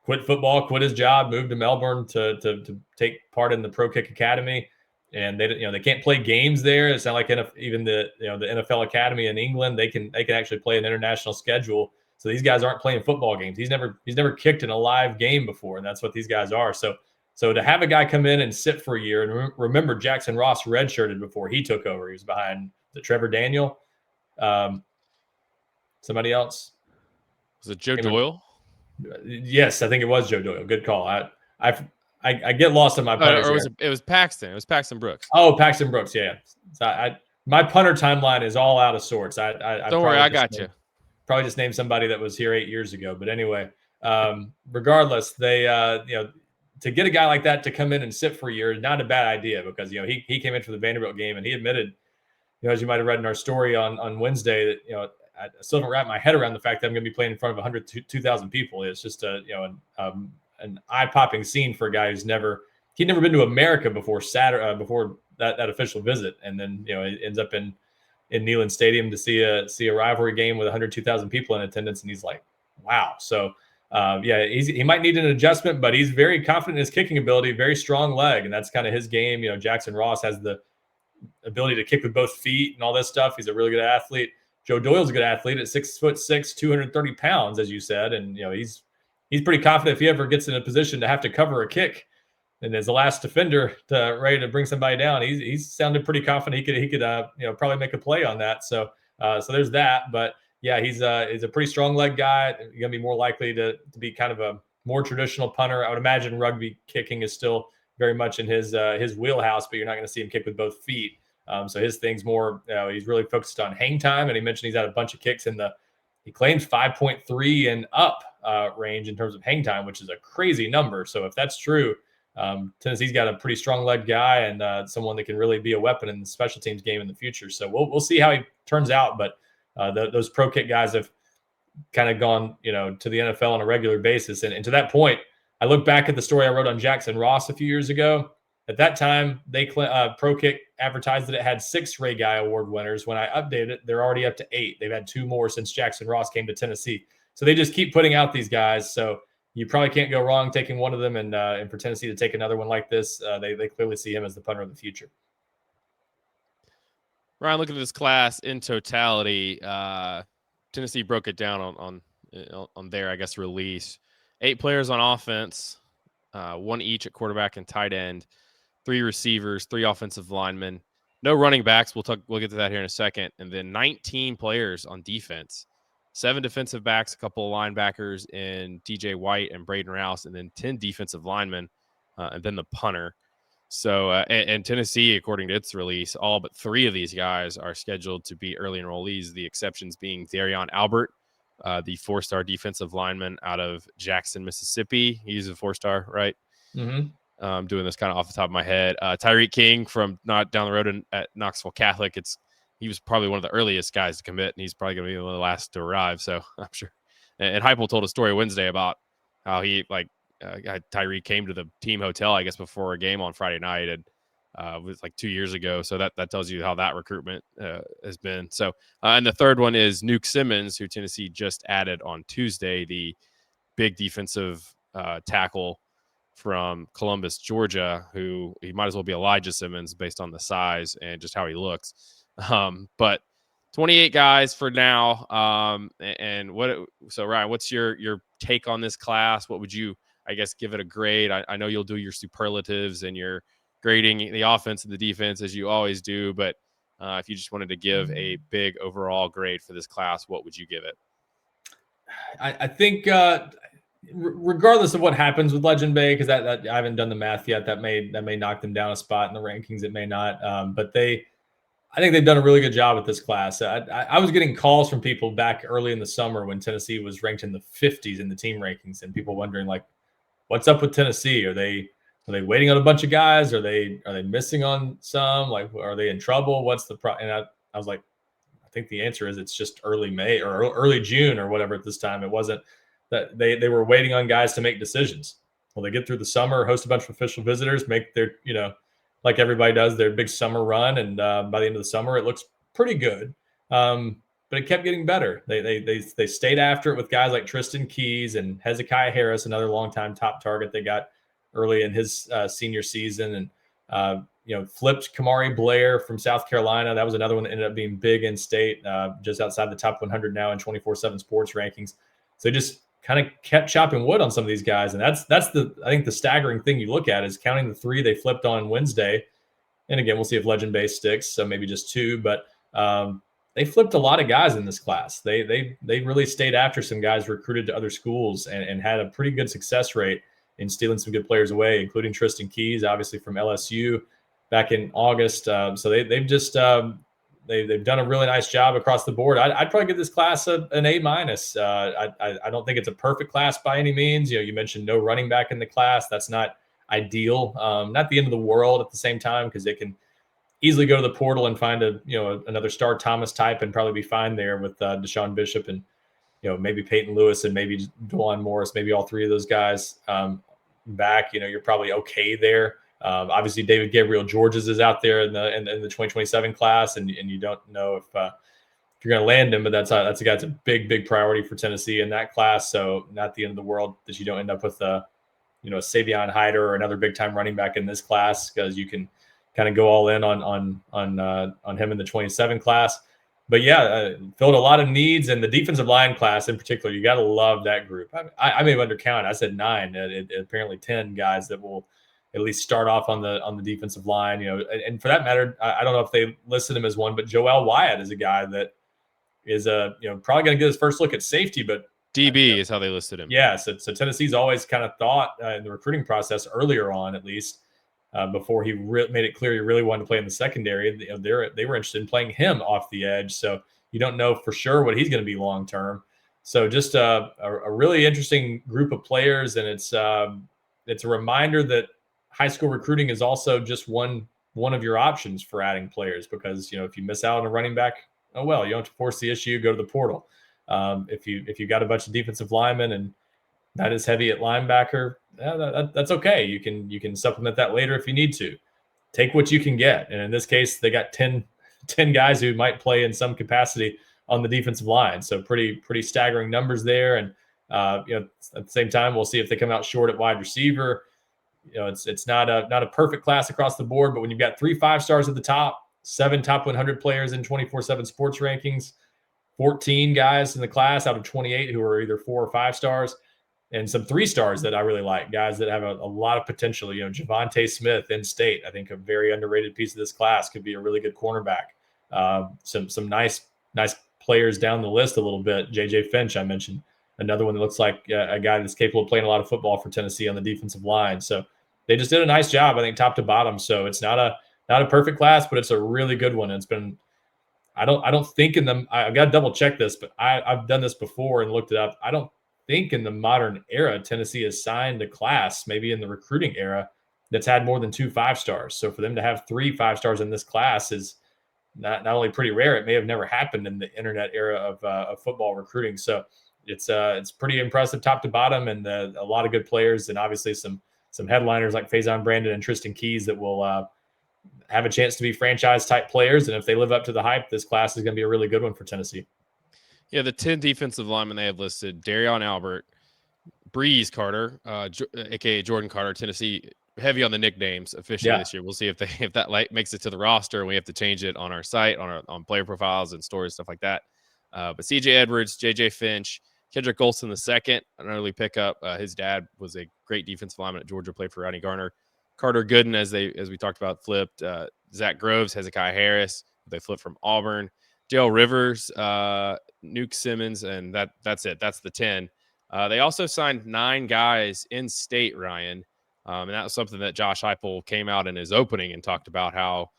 quit football, quit his job, moved to Melbourne to take part in the Pro Kick Academy. And they can't play games there. It's not like even the NFL Academy in England. They can actually play an international schedule. So these guys aren't playing football games. He's never kicked in a live game before, and that's what these guys are. So to have a guy come in and sit for a year, and remember Jackson Ross redshirted before he took over. He was behind the Trevor Daniel, somebody else. Was it Joe Doyle? Yes, I think it was Joe Doyle. Good call. I get lost in my punters. Or it was Paxton. It was Paxton Brooks. Oh, Paxton Brooks. Yeah. So my punter timeline is all out of sorts. Don't worry, I got you. Probably just named somebody that was here 8 years ago. But anyway, regardless, they to get a guy like that to come in and sit for a year is not a bad idea, because he came in for the Vanderbilt game, and he admitted, as you might have read in our story on Wednesday, that I still haven't wrapped my head around the fact that I'm going to be playing in front of 2,000 people. It's just an eye-popping scene for a guy he'd never been to America before before that official visit, and then he ends up in Neyland Stadium to see a rivalry game with 102,000 people in attendance, and he's like, wow. So he might need an adjustment, but he's very confident in his kicking ability, very strong leg, and that's kind of his game. Jackson Ross has the ability to kick with both feet and all this stuff. He's a really good athlete. Joe Doyle's a good athlete at 6'6", 230 pounds, as you said. And, he's pretty confident if he ever gets in a position to have to cover a kick, and as the last defender ready to bring somebody down, he's sounded pretty confident he could probably make a play on that. So there's that. But yeah, he's a pretty strong leg guy. You're going to be more likely to be kind of a more traditional punter. I would imagine rugby kicking is still very much in his wheelhouse, but you're not going to see him kick with both feet. So his thing's more, he's really focused on hang time, and he mentioned he's had a bunch of kicks he claims 5.3 and up range in terms of hang time, which is a crazy number. So if that's true, Tennessee's got a pretty strong leg guy, and someone that can really be a weapon in the special teams game in the future. So we'll see how he turns out. But those Pro Kick guys have kind of gone, to the NFL on a regular basis. And to that point, I look back at the story I wrote on Jackson Ross a few years ago. At that time, Pro Kick advertised that it had 6 Ray Guy Award winners. When I updated it, they're already up to 8. They've had 2 more since Jackson Ross came to Tennessee. So they just keep putting out these guys. So you probably can't go wrong taking one of them. And for Tennessee to take another one like this, they clearly see him as the punter of the future. Ryan, looking at this class in totality, Tennessee broke it down on their, I guess, release. 8 players on offense, 1 each at quarterback and tight end. 3 receivers, 3 offensive linemen, no running backs. We'll get to that here in a second. And then 19 players on defense, 7 defensive backs, a couple of linebackers in DJ White and Braden Rouse, and then 10 defensive linemen, and then the punter. So, and Tennessee, according to its release, all but 3 of these guys are scheduled to be early enrollees. The exceptions being Darion Albert, the 4-star defensive lineman out of Jackson, Mississippi. He's a 4-star, right? Mm-hmm. Doing this kind of off the top of my head. Tyreek King from not down the road at Knoxville Catholic. He was probably one of the earliest guys to commit, and he's probably going to be one of the last to arrive. So I'm sure. And Heupel told a story Wednesday about how he Tyreek came to the team hotel, I guess, before a game on Friday night, and it was like 2 years ago. So that tells you how that recruitment has been. So, and the third one is Nuke Simmons, who Tennessee just added on Tuesday, the big defensive tackle from Columbus, Georgia, who he might as well be Elijah Simmons based on the size and just how he looks. But 28 guys for now. So Ryan, what's your take on this class? What would you, I guess, give it a grade? I know you'll do your superlatives and your grading the offense and the defense as you always do, but if you just wanted to give a big overall grade for this class, what would you give it? I think regardless of what happens with Legend Bey, because that I haven't done the math yet, that may knock them down a spot in the rankings. It may not, but I think they've done a really good job with this class. I was getting calls from people back early in the summer when Tennessee was ranked in the 50s in the team rankings, and people wondering like, what's up with Tennessee? Are they waiting on a bunch of guys? Are they missing on some? Like, are they in trouble? What's the problem? And I was like, I think the answer is it's just early May or early June or whatever at this time. It wasn't that they were waiting on guys to make decisions. Well, they get through the summer, host a bunch of official visitors, make their, like everybody does, their big summer run. And by the end of the summer, it looks pretty good. But it kept getting better. They stayed after it with guys like Tristan Keys and Hezekiah Harris, another longtime top target they got early in his senior season. And, flipped Kamari Blair from South Carolina. That was another one that ended up being big in state, just outside the top 100 now in 24/7 sports rankings. So just kind of kept chopping wood on some of these guys. And that's I think the staggering thing you look at is counting the 3 they flipped on Wednesday. And again, we'll see if Legend Bey sticks. So maybe just 2, but they flipped a lot of guys in this class. They really stayed after some guys recruited to other schools and had a pretty good success rate in stealing some good players away, including Tristan Keys, obviously from LSU back in August. So they've just they've done a really nice job across the board. I'd probably give this class an A-. I don't think it's a perfect class by any means. You mentioned no running back in the class. That's not ideal. Not the end of the world at the same time, because they can easily go to the portal and find another Star Thomas type and probably be fine there with Deshaun Bishop and maybe Peyton Lewis and maybe DeLon Morris, maybe all 3 of those guys back. You're probably okay there. Obviously, David Gabriel Georges is out there in the 2027 class, and you don't know if you're going to land him, but that's a guy that's a big priority for Tennessee in that class. So not the end of the world that you don't end up with a Savion Hyder or another big time running back in this class, because you can kind of go all in on him in the 27 class. But yeah, filled a lot of needs, and the defensive line class in particular, you got to love that group. I may have undercounted. I said 9. Apparently 10 guys that will at least start off on the defensive line. And for that matter, I don't know if they listed him as one, but Joel Wyatt is a guy that is probably going to get his first look at safety, but DB is how they listed him. Yeah, so Tennessee's always kind of thought in the recruiting process earlier on, at least before he made it clear he really wanted to play in the secondary. They were interested in playing him off the edge, so you don't know for sure what he's going to be long term. So just a really interesting group of players, and it's a reminder that high school recruiting is also just one of your options for adding players, because if you miss out on a running back, oh well, you don't have to force the issue, go to the portal. If you got a bunch of defensive linemen and that is heavy at linebacker, that's okay. You can supplement that later if you need to. Take what you can get. And in this case, they got 10 guys who might play in some capacity on the defensive line. So pretty staggering numbers there. And at the same time, we'll see if they come out short at wide receiver. It's not a perfect class across the board, but when you've got 3 5-stars at the top, 7 top 100 players in 24/7 sports rankings, 14 guys in the class out of 28 who are either 4 or 5 stars, and some 3 stars that I really like, guys that have a lot of potential. Javonte Smith in state, I think a very underrated piece of this class, could be a really good cornerback. Some nice players down the list a little bit. JJ Finch, I mentioned, another one that looks like a guy that's capable of playing a lot of football for Tennessee on the defensive line. So they just did a nice job, I think, top to bottom. So it's not a perfect class, but it's a really good one. It's been, I don't think in them, I've got to double check this, but I've done this before and looked it up. I don't think in the modern era Tennessee has signed a class, maybe in the recruiting era, that's had more than 2 5-stars. So for them to have 3 5-stars in this class is not only pretty rare, it may have never happened in the internet era of football recruiting. So it's pretty impressive top to bottom, and a lot of good players, and obviously some headliners like Faison Brandon and Tristan Keys that will have a chance to be franchise type players. And if they live up to the hype, this class is going to be a really good one for Tennessee. Yeah, the 10 defensive linemen they have listed: Darion Albert, Breeze Carter, aka Jordan Carter. Tennessee heavy on the nicknames officially this year. We'll see if that makes it to the roster, and we have to change it on our site, on player profiles and stories, stuff like that. But CJ Edwards, JJ Finch, Kendrick Golson II, an early pickup. His dad was a great defensive lineman at Georgia, played for Rodney Garner. Carter Gooden, as we talked about, flipped. Zach Groves, Hezekiah Harris, they flipped from Auburn. Dale Rivers, Nuke Simmons, and that's it. That's the 10. They also signed 9 guys in state, Ryan. And that was something that Josh Heupel came out in his opening and talked about how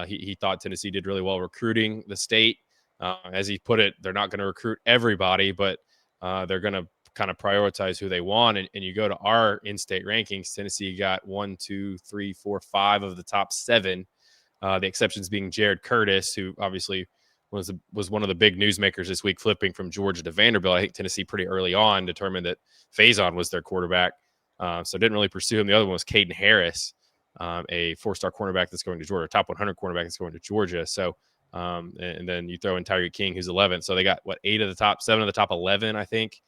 he thought Tennessee did really well recruiting the state. As he put it, they're not going to recruit everybody, but they're going to kind of prioritize who they want. And you go to our in-state rankings, Tennessee got 1, 2, 3, 4, 5 of the top 7. The exceptions being Jared Curtis, who obviously was one of the big newsmakers this week, flipping from Georgia to Vanderbilt. I think Tennessee pretty early on determined that Faison was their quarterback. So didn't really pursue him. The other one was Caden Harris, a 4-star cornerback that's going to Georgia, top 100 cornerback that's going to Georgia. So, and then you throw in Tyreek King, who's 11. So they got 7 of the top 11, I think.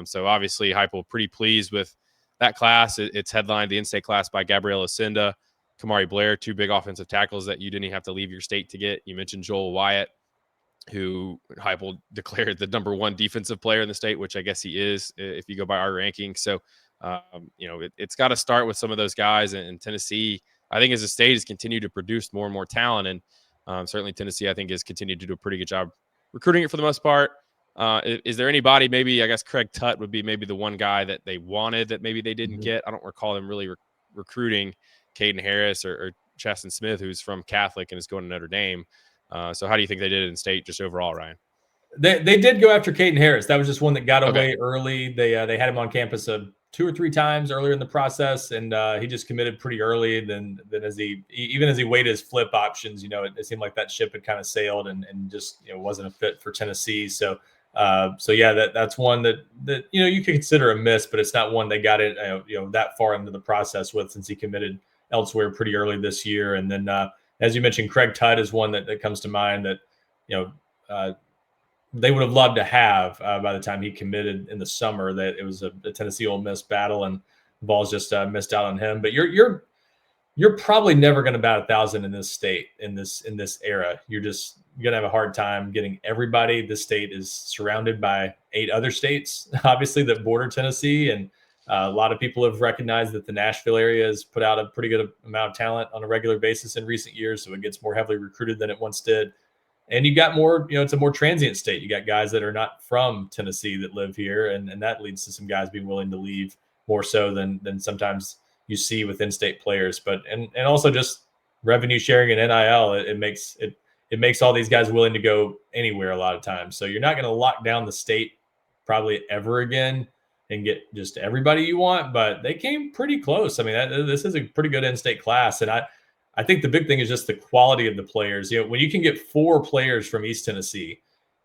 So obviously Heupel pretty pleased with that class. It's headlined the in-state class by Gabriel Asinda, Kamari Blair, 2 big offensive tackles that you didn't even have to leave your state to get. You mentioned Joel Wyatt, who Heupel declared the number 1 defensive player in the state, which I guess he is if you go by our ranking. So, it's got to start with some of those guys. And Tennessee, I think, as a state, has continued to produce more and more talent. And certainly Tennessee, I think, has continued to do a pretty good job recruiting it for the most part. Is there anybody, maybe, I guess Craig Tutt would be maybe the one guy that they wanted that maybe they didn't get? I don't recall them really recruiting Caden Harris or Chaston Smith, who's from Catholic and is going to Notre Dame. So how do you think they did in state just overall, Ryan? They did go after Caden Harris. That was just one that got away early. They had him on campus 2 or 3 times earlier in the process, and he just committed pretty early. Then as he weighed his flip options, it seemed like that ship had kind of sailed and just wasn't a fit for Tennessee. So that's one that you could consider a miss, but it's not one they got it that far into the process with, since he committed elsewhere pretty early this year. And then as you mentioned, Craig Tutt is one that comes to mind that they would have loved to have by the time he committed in the summer. That it was a Tennessee Ole Miss battle, and Vols just missed out on him. But you're probably never going to bat 1,000 in this state in this era. You're going to have a hard time getting everybody. This state is surrounded by 8 other states, obviously, that border Tennessee, and a lot of people have recognized that the Nashville area has put out a pretty good amount of talent on a regular basis in recent years, so it gets more heavily recruited than it once did. And you got more, it's a more transient state. You got guys that are not from Tennessee that live here, and that leads to some guys being willing to leave more so than sometimes you see with in-state players. But and also just revenue sharing and NIL, it makes all these guys willing to go anywhere a lot of times. So you're not going to lock down the state probably ever again and get just everybody you want, but they came pretty close. I mean, this is a pretty good in-state class, and I think the big thing is just the quality of the players. When you can get 4 players from East Tennessee,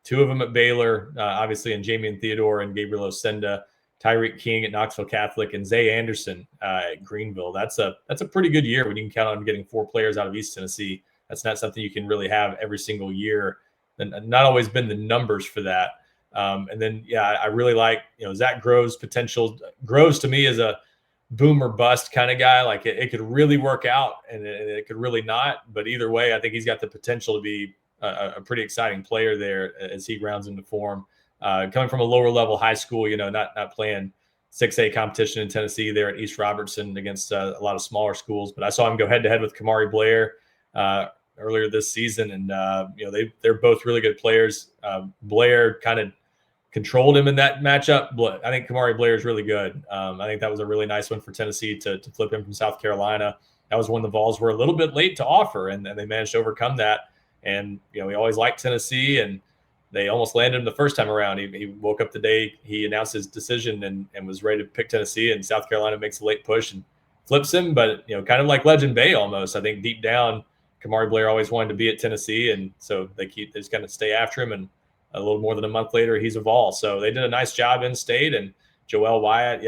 2 of them at Baylor, obviously, and Jamian Theodore and Gabriel Osenda, Tyreek King at Knoxville Catholic, and Zay Anderson at Greenville. That's a pretty good year when you can count on getting 4 players out of East Tennessee. That's not something you can really have every single year, and not always been the numbers for that. And then, I really like, Zach Groves' potential. Groves to me is a boom or bust kind of guy. Like it could really work out and it could really not. But either way, I think he's got the potential to be a pretty exciting player there as he rounds into form. Coming from a lower level high school, not playing 6A competition in Tennessee there at East Robertson against a lot of smaller schools. But I saw him go head to head with Kamari Blair earlier this season, and they're both really good players. Blair kind of controlled him in that matchup. But I think Kamari Blair is really good. I think that was a really nice one for Tennessee to flip him from South Carolina. That was when the Vols were a little bit late to offer, and they managed to overcome that. And, we always liked Tennessee, and they almost landed him the first time around. He woke up the day he announced his decision and was ready to pick Tennessee, and South Carolina makes a late push and flips him. But, kind of like Legend Bey almost. I think deep down, Kamari Blair always wanted to be at Tennessee, and so they just kind of stay after him. And a little more than a month later, he's a Vol. So they did a nice job in state. And Joel Wyatt,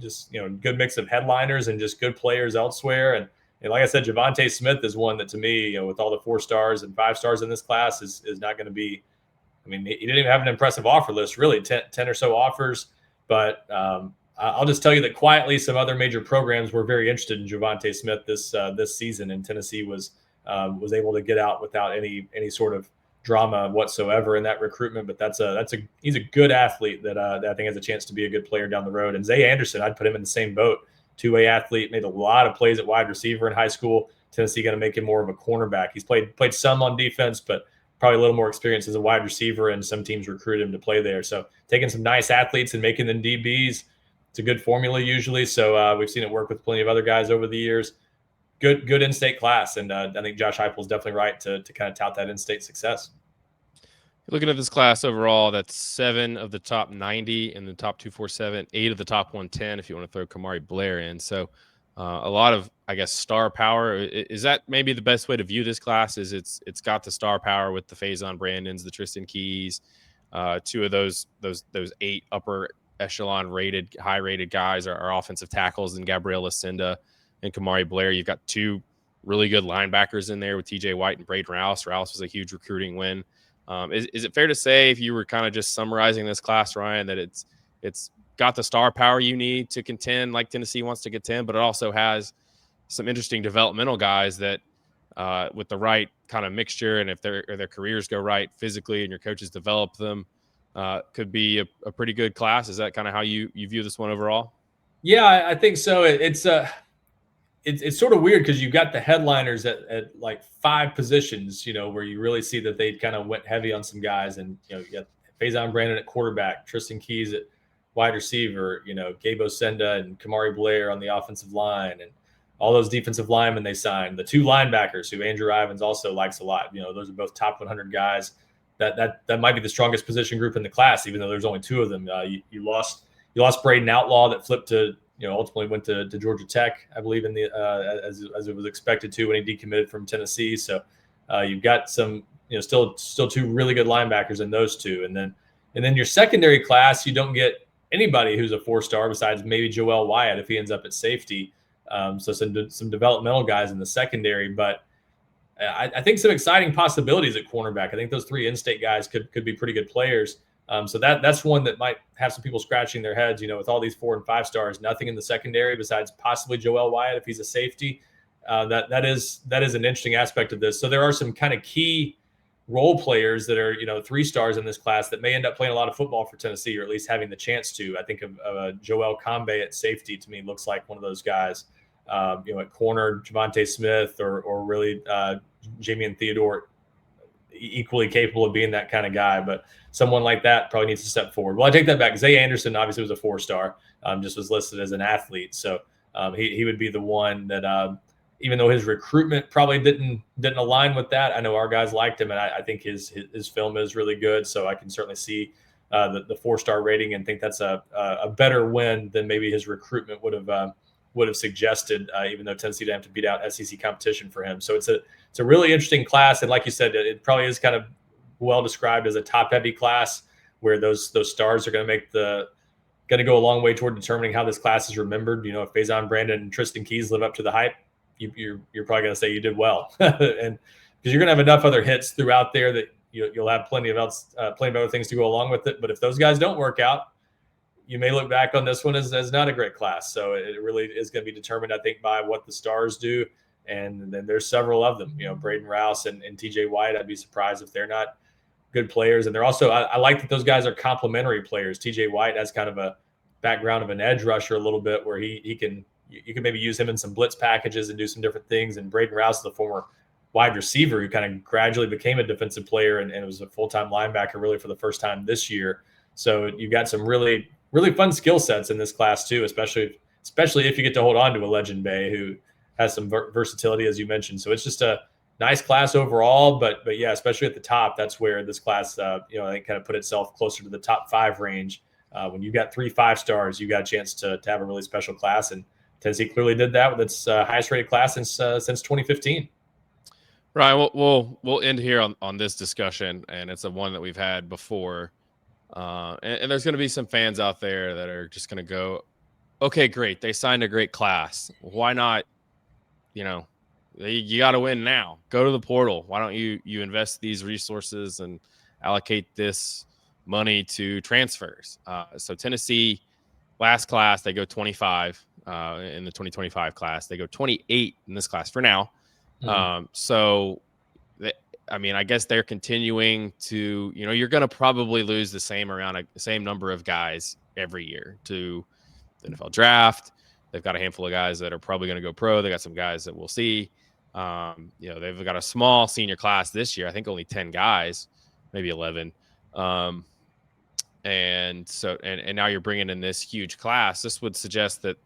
just good mix of headliners and just good players elsewhere. And like I said, Javonte Smith is one that, to me, with all the 4 stars and 5 stars in this class, is not going to be. I mean, he didn't even have an impressive offer list, really, 10 or so offers. But I'll just tell you that quietly, some other major programs were very interested in Javonte Smith this season, and Tennessee was able to get out without any sort of drama whatsoever in that recruitment. But he's a good athlete that I think has a chance to be a good player down the road. And Zay Anderson, I'd put him in the same boat. 2-way athlete, made a lot of plays at wide receiver in high school. Tennessee going to make him more of a cornerback. He's played some on defense, but probably a little more experience as a wide receiver, and some teams recruit him to play there. So taking some nice athletes and making them DBs, it's a good formula usually. So we've seen it work with plenty of other guys over the years. Good in-state class, and I think Josh Heupel is definitely right to kind of tout that in-state success. Looking at this class overall, that's 7 of the top 90 in the top 247, 8 of the top 110 if you want to throw Kamari Blair in. So a lot of, I guess, star power. Is that maybe the best way to view this class? Is it's got the star power with the Faison Brandons, the Tristan Keys, 2 of those 8 upper echelon high rated guys are offensive tackles, and Gabriel Lucinda and Kamari Blair. You've got 2 really good linebackers in there with TJ White and Braden Rouse. Rouse was a huge recruiting win. Is it fair to say, if you were kind of just summarizing this class, Ryan, that it's got the star power you need to contend like Tennessee wants to contend, but it also has some interesting developmental guys that with the right kind of mixture, and if their careers go right physically and your coaches develop them, could be a pretty good class? Is that kind of how you view this one overall? Yeah, I think so. It's sort of weird because you've got the headliners at like 5 positions, where you really see that they kind of went heavy on some guys. And, you got Faison Brandon at quarterback, Tristan Keys at wide receiver, Gabe Osenda and Kamari Blair on the offensive line, and all those defensive linemen they signed. The 2 linebackers who Andrew Ivins also likes a lot. Those are both top 100 guys. That might be the strongest position group in the class, even though there's only 2 of them. You lost Braden Outlaw, that flipped to ultimately went to Georgia Tech, I believe, in the as it was expected to when he decommitted from Tennessee. So you've got some, still 2 really good linebackers in those 2, and then your secondary class, you don't get anybody who's a 4-star besides maybe Joel Wyatt if he ends up at safety. So some developmental guys in the secondary, but I think some exciting possibilities at cornerback. I think those 3 in-state guys could be pretty good players. So that's one that might have some people scratching their heads, with all these 4 and 5 stars, nothing in the secondary besides possibly Joel Wyatt if he's a safety. That is an interesting aspect of this. So there are some kind of key role players that are, 3 stars in this class that may end up playing a lot of football for Tennessee, or at least having the chance to. I think of Joel Combe at safety, to me, looks like one of those guys. At corner, Javonte Smith or really Jamian Theodore, equally capable of being that kind of guy, but someone like that probably needs to step forward. Well, I take that back. Zay Anderson obviously was a 4-star, just was listed as an athlete. So he would be the one that, even though his recruitment probably didn't align with that, I know our guys liked him, and I think his film is really good. So I can certainly see the 4-star rating and think that's a better win than maybe his recruitment would have suggested, even though Tennessee didn't have to beat out SEC competition for him. So it's a really interesting class. And like you said, it probably is kind of well described as a top-heavy class, where those stars are going to go a long way toward determining how this class is remembered. If Faison Brandon and Tristan Keys live up to the hype, you're probably going to say you did well. And because you're going to have enough other hits throughout there that you'll have plenty of other things to go along with it. But if those guys don't work out, you may look back on this one as not a great class. So it really is going to be determined, I think, by what the stars do. And then there's several of them, Braden Rouse and TJ White. I'd be surprised if they're not good players. And they're also, I like that those guys are complementary players. TJ White has kind of a background of an edge rusher a little bit, where you can maybe use him in some blitz packages and do some different things. And Braden Rouse is a former wide receiver who kind of gradually became a defensive player and was a full-time linebacker really for the first time this year. So you've got some really, really fun skill sets in this class too, especially if you get to hold on to a Legend Bey who has some versatility, as you mentioned. So it's just a nice class overall, but yeah, especially at the top, that's where this class, I think kind of put itself closer to the top 5 range. When you've got 3 5-stars, you got a chance to have a really special class, and Tennessee clearly did that with its highest rated class since 2015. Right. We'll end here on this discussion, and it's a one that we've had before. And there's going to be some fans out there that are just going to go, okay, great. They signed a great class. Why not, you got to win now. Go to the portal. Why don't you invest these resources and allocate this money to transfers? So Tennessee, last class, they go 25 in the 2025 class. They go 28 in this class for now. I guess they're continuing to, you're going to probably lose the same number of guys every year to the NFL draft. They've got a handful of guys that are probably going to go pro. They got some guys that we'll see. They've got a small senior class this year. I think only 10 guys, maybe 11. And now you're bringing in this huge class. This would suggest that,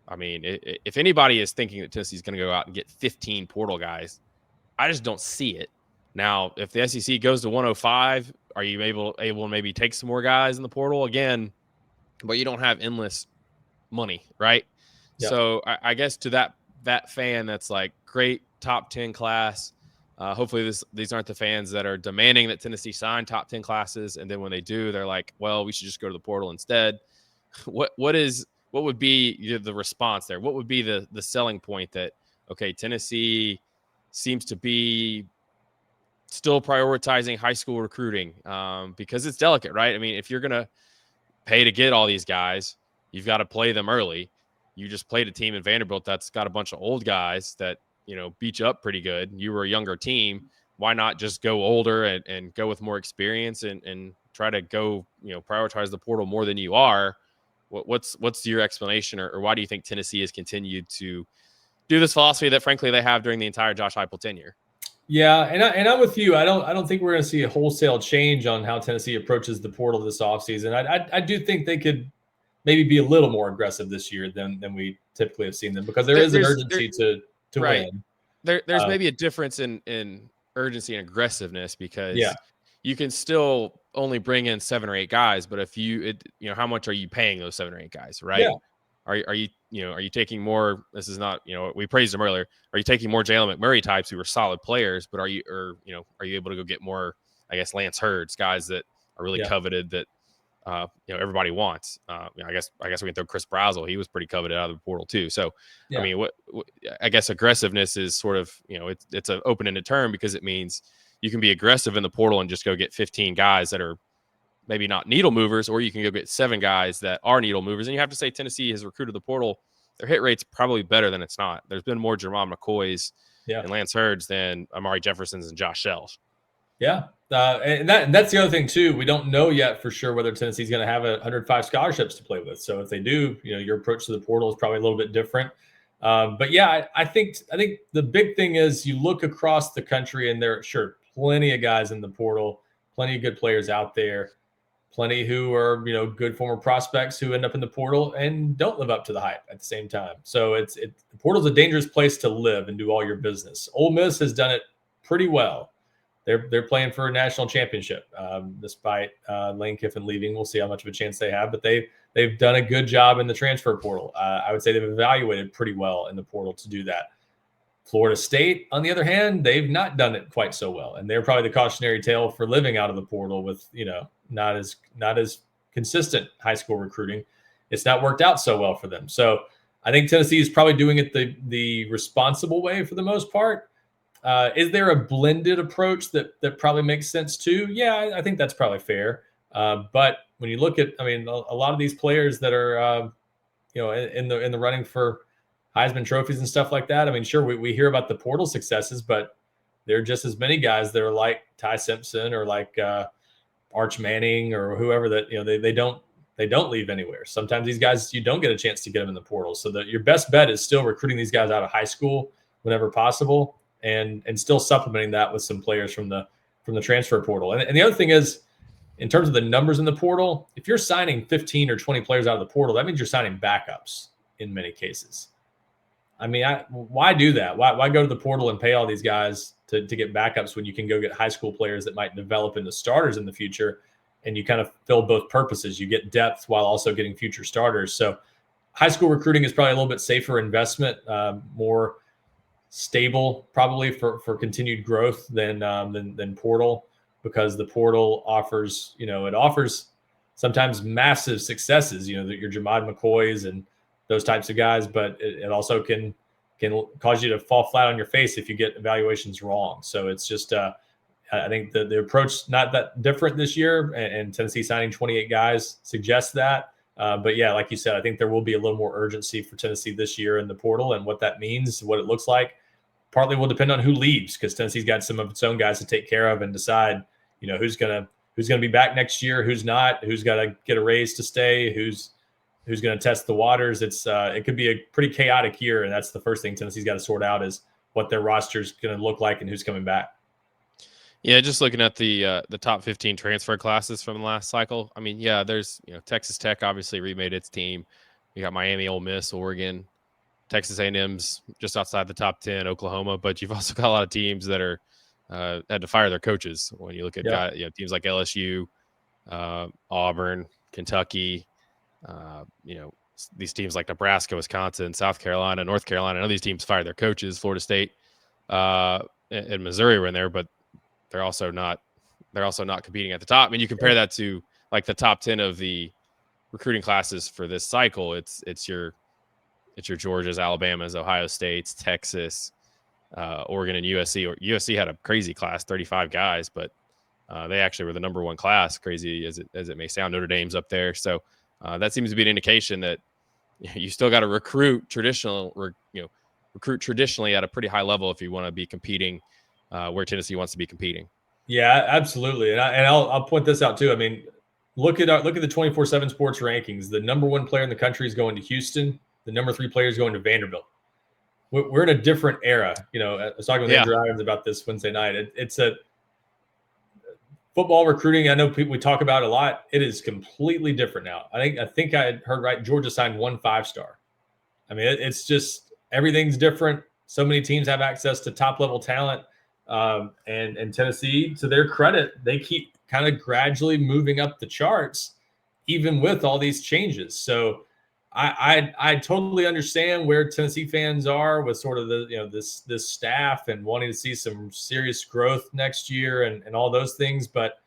if anybody is thinking that Tennessee's going to go out and get 15 portal guys, I just don't see it. Now, if the SEC goes to 105, are you able to maybe take some more guys in the portal again? But you don't have endless money, right? Yeah. So I guess to that fan that's like, great, top 10 class. Hopefully these aren't the fans that are demanding that Tennessee sign top 10 classes, and then when they do, they're like, well, we should just go to the portal instead. What would be the response there? What would be the selling point that, okay, Tennessee seems to be still prioritizing high school recruiting because it's delicate, right? If you're going to pay to get all these guys, you've got to play them early. You just played a team in Vanderbilt that's got a bunch of old guys that, beat you up pretty good. You were a younger team. Why not just go older and go with more experience and try to go, prioritize the portal more than you are? What's your explanation, or why do you think Tennessee has continued to do this philosophy that, frankly, they have during the entire Josh Heupel tenure? Yeah, and I'm with you. I don't think we're going to see a wholesale change on how Tennessee approaches the portal this offseason. I do think they could maybe be a little more aggressive this year than we typically have seen them, because there's an urgency to right. win. There's maybe a difference in urgency and aggressiveness, because you can still only bring in 7 or 8 guys, but if how much are you paying those 7 or 8 guys, right? Yeah. Are you taking more? This is not, we praised them earlier. Are you taking more Jalen McMurray types who are solid players, but are you able to go get more, I guess, Lance Hurds, guys that are really coveted that everybody wants? I guess we can throw Chris Brazel. He was pretty coveted out of the portal too. So I guess aggressiveness is sort of, it's an open-ended term, because it means you can be aggressive in the portal and just go get 15 guys that are maybe not needle movers, or you can go get 7 guys that are needle movers. And you have to say Tennessee has recruited the portal. Their hit rate's probably better than it's not. There's been more Jermon McCoys and Lance Hurds than Amari Jeffersons and Josh Shells. Yeah. And that's the other thing too. We don't know yet for sure whether Tennessee's going to have 105 scholarships to play with. So if they do, your approach to the portal is probably a little bit different. But yeah, I think the big thing is you look across the country, and there are plenty of guys in the portal, plenty of good players out there. Plenty who are, good former prospects who end up in the portal and don't live up to the hype at the same time. So the portal's a dangerous place to live and do all your business. Ole Miss has done it pretty well. They're playing for a national championship, despite Lane Kiffin leaving. We'll see how much of a chance they have, but they've done a good job in the transfer portal. I would say they've evaluated pretty well in the portal to do that. Florida State, on the other hand, they've not done it quite so well, and they're probably the cautionary tale for living out of the portal with not as consistent high school recruiting. It's not worked out so well for them. So I think Tennessee is probably doing it the responsible way for the most part. Is there a blended approach that probably makes sense too? Yeah, I think that's probably fair. But when you look at, a lot of these players that are in the running for Heisman trophies and stuff like that. Sure, we hear about the portal successes, but there are just as many guys that are like Ty Simpson or like Arch Manning or whoever that, they don't leave anywhere. Sometimes these guys, you don't get a chance to get them in the portal. So that your best bet is still recruiting these guys out of high school whenever possible, and still supplementing that with some players from the transfer portal. And the other thing is, in terms of the numbers in the portal, if you're signing 15 or 20 players out of the portal, that means you're signing backups in many cases. I mean, why do that? Why go to the portal and pay all these guys to get backups when you can go get high school players that might develop into starters in the future, and you kind of fill both purposes. You get depth while also getting future starters. So high school recruiting is probably a little bit safer investment, more stable probably for continued growth than portal, because the portal offers, it offers sometimes massive successes, your Jamad McCoys and those types of guys, but it also can cause you to fall flat on your face if you get evaluations wrong. So it's just, I think the approach not that different this year, and Tennessee signing 28 guys suggests that. But yeah, like you said, I think there will be a little more urgency for Tennessee this year in the portal, and what that means, what it looks like, partly will depend on who leaves, because Tennessee's got some of its own guys to take care of and decide, who's gonna be back next year, who's not, who's got to get a raise to stay, who's going to test the waters. It could be a pretty chaotic year, and that's the first thing Tennessee's got to sort out, is what their roster's going to look like and who's coming back. Yeah, just looking at the top 15 transfer classes from the last cycle. I mean, yeah, there's Texas Tech obviously remade its team. You got Miami, Ole Miss, Oregon, Texas A&M's just outside the top 10, Oklahoma, but you've also got a lot of teams that are had to fire their coaches. When you look at teams like LSU, Auburn, Kentucky, these teams like Nebraska, Wisconsin, South Carolina, North Carolina. I know these teams fired their coaches. Florida State and Missouri were in there, but they're also not competing at the top. I mean, you compare that to like the top 10 of the recruiting classes for this cycle. It's your Georgias, Alabamas, Ohio States, Texas, Oregon, and USC. Or USC had a crazy class, 35 guys, but they actually were the number one class, crazy as it may sound. Notre Dame's up there. So that seems to be an indication that you still got to recruit traditionally at a pretty high level if you want to be competing where Tennessee wants to be competing. Yeah, absolutely. And I'll point this out too. I mean, look at the 247 Sports rankings. The number one player in the country is going to Houston. The number 3 player is going to Vanderbilt. We're in a different era. I was talking with Andrew Irons about this Wednesday night. It's a football recruiting. I know we talk about it a lot. It is completely different now. I think I had heard right. Georgia signed 1 5-star. I mean, it's just everything's different. So many teams have access to top level talent. And Tennessee, to their credit, they keep kind of gradually moving up the charts, even with all these changes. So I totally understand where Tennessee fans are with sort of the this staff and wanting to see some serious growth next year and all those things. But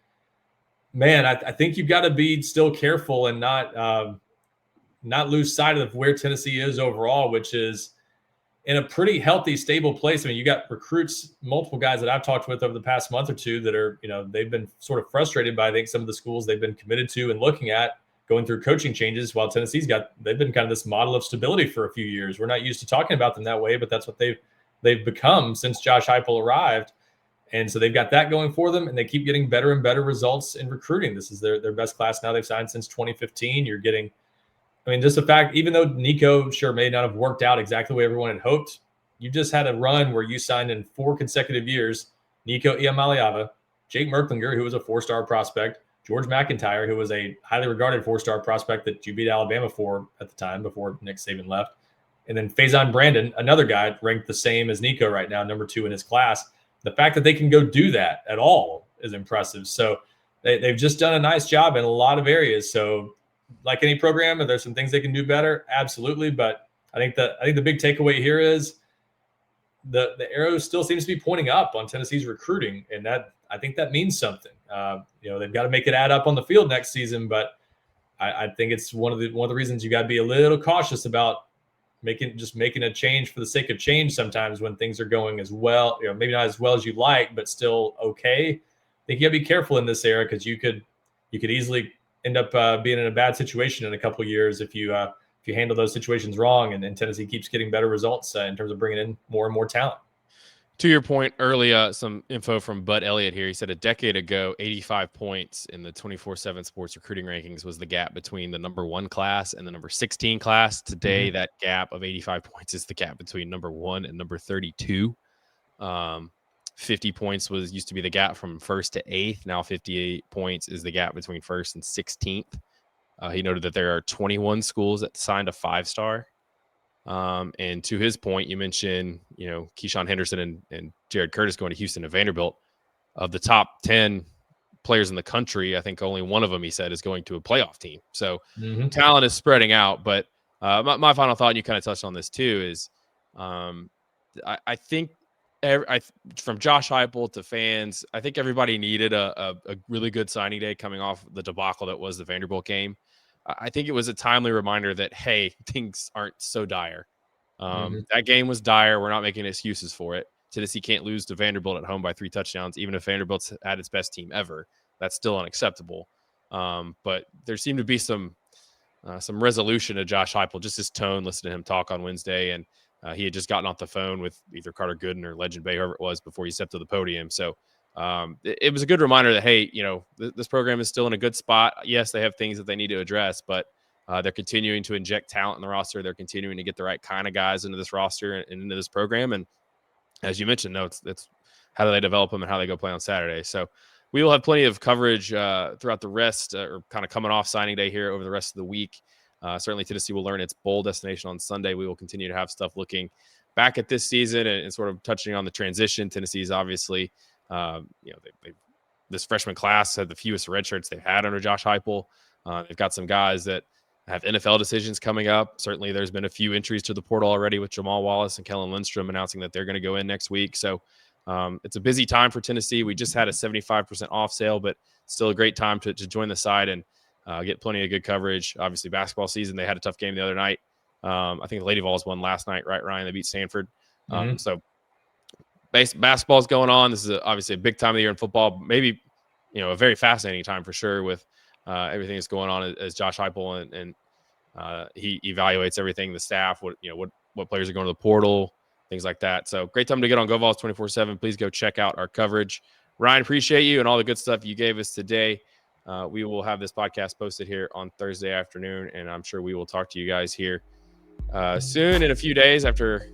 man, I think you've got to be still careful and not lose sight of where Tennessee is overall, which is in a pretty healthy, stable place. I mean, you got recruits, multiple guys that I've talked with over the past month or two that are, they've been sort of frustrated by, I think, some of the schools they've been committed to and looking at going through coaching changes, while they've been kind of this model of stability for a few years. We're not used to talking about them that way, but that's what they've become since Josh Heupel arrived. And so they've got that going for them, and they keep getting better and better results in recruiting. This is their best class now they've signed since 2015. You're getting, just the fact, even though Nico sure may not have worked out exactly the way everyone had hoped, you just had a run where you signed in 4 consecutive years Nico Iamaleava, Jake Merklinger, who was a 4-star prospect, George McIntyre, who was a highly regarded 4-star prospect that you beat Alabama for at the time before Nick Saban left, and then Faison Brandon, another guy ranked the same as Nico right now, number 2 in his class. The fact that they can go do that at all is impressive. So they've just done a nice job in a lot of areas. So like any program, there's some things they can do better, absolutely. But I think the big takeaway here is the arrow still seems to be pointing up on Tennessee's recruiting, and that I think that means something. They've got to make it add up on the field next season, but I think it's one of the reasons you got to be a little cautious about making a change for the sake of change sometimes when things are going as well, maybe not as well as you like, but still okay. I think you got to be careful in this era, because you could easily end up being in a bad situation in a couple of years if you handle those situations wrong, and Tennessee keeps getting better results in terms of bringing in more and more talent. To your point earlier, some info from Bud Elliott here. He said a decade ago, 85 points in the 247 Sports recruiting rankings was the gap between the number 1 class and the number 16 class. Today, that gap of 85 points is the gap between number 1 and number 32. 50 points used to be the gap from first to eighth. Now 58 points is the gap between first and 16th. He noted that there are 21 schools that signed a 5-star. And to his point, you mentioned, Keyshawn Henderson and Jared Curtis going to Houston and Vanderbilt. Of the top 10 players in the country, I think only one of them, he said, is going to a playoff team. So talent is spreading out. But my final thought, and you kind of touched on this too, is I think from Josh Heupel to fans, I think everybody needed a really good signing day coming off the debacle that was the Vanderbilt game. I think it was a timely reminder that, hey, things aren't so dire. That game was dire. We're not making excuses for it. Tennessee can't lose to Vanderbilt at home by 3 touchdowns, even if Vanderbilt's at its best team ever. That's still unacceptable. But there seemed to be some resolution to Josh Heupel, just his tone, listen to him talk on Wednesday. And he had just gotten off the phone with either Carter Gooden or Legend Bey, whoever it was, before he stepped to the podium. So it was a good reminder that, hey, this program is still in a good spot. Yes, they have things that they need to address, but they're continuing to inject talent in the roster. They're continuing to get the right kind of guys into this roster and into this program. And as you mentioned, it's how do they develop them and how they go play on Saturday. So we will have plenty of coverage throughout the rest, or kind of coming off signing day here over the rest of the week. Certainly Tennessee will learn its bowl destination on Sunday. We will continue to have stuff looking back at this season and sort of touching on the transition. Tennessee's obviously, this freshman class had the fewest redshirts they've had under Josh Heupel. They've got some guys that have NFL decisions coming up. Certainly there's been a few entries to the portal already with Jamal Wallace and Kellen Lindstrom announcing that they're going to go in next week. So it's a busy time for Tennessee. We just had a 75% off sale, but still a great time to join the side and get plenty of good coverage. Obviously basketball season, they had a tough game the other night. I think the Lady Vols won last night, right, Ryan? They beat Stanford. So basketball's going on. This is obviously a big time of the year in football. Maybe, a very fascinating time for sure with everything that's going on as Josh Heupel and he evaluates everything, the staff, what players are going to the portal, things like that. So great time to get on GoVols247. Please go check out our coverage. Ryan, appreciate you and all the good stuff you gave us today. We will have this podcast posted here on Thursday afternoon, and I'm sure we will talk to you guys here soon in a few days after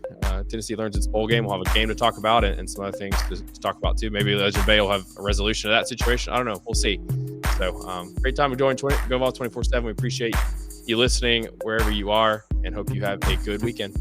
Tennessee learns its bowl game. We'll have a game to talk about and some other things to talk about too. Maybe Legend Bey will have a resolution of that situation. I don't know. We'll see. So great time to join GoVols247. We appreciate you listening wherever you are and hope you have a good weekend.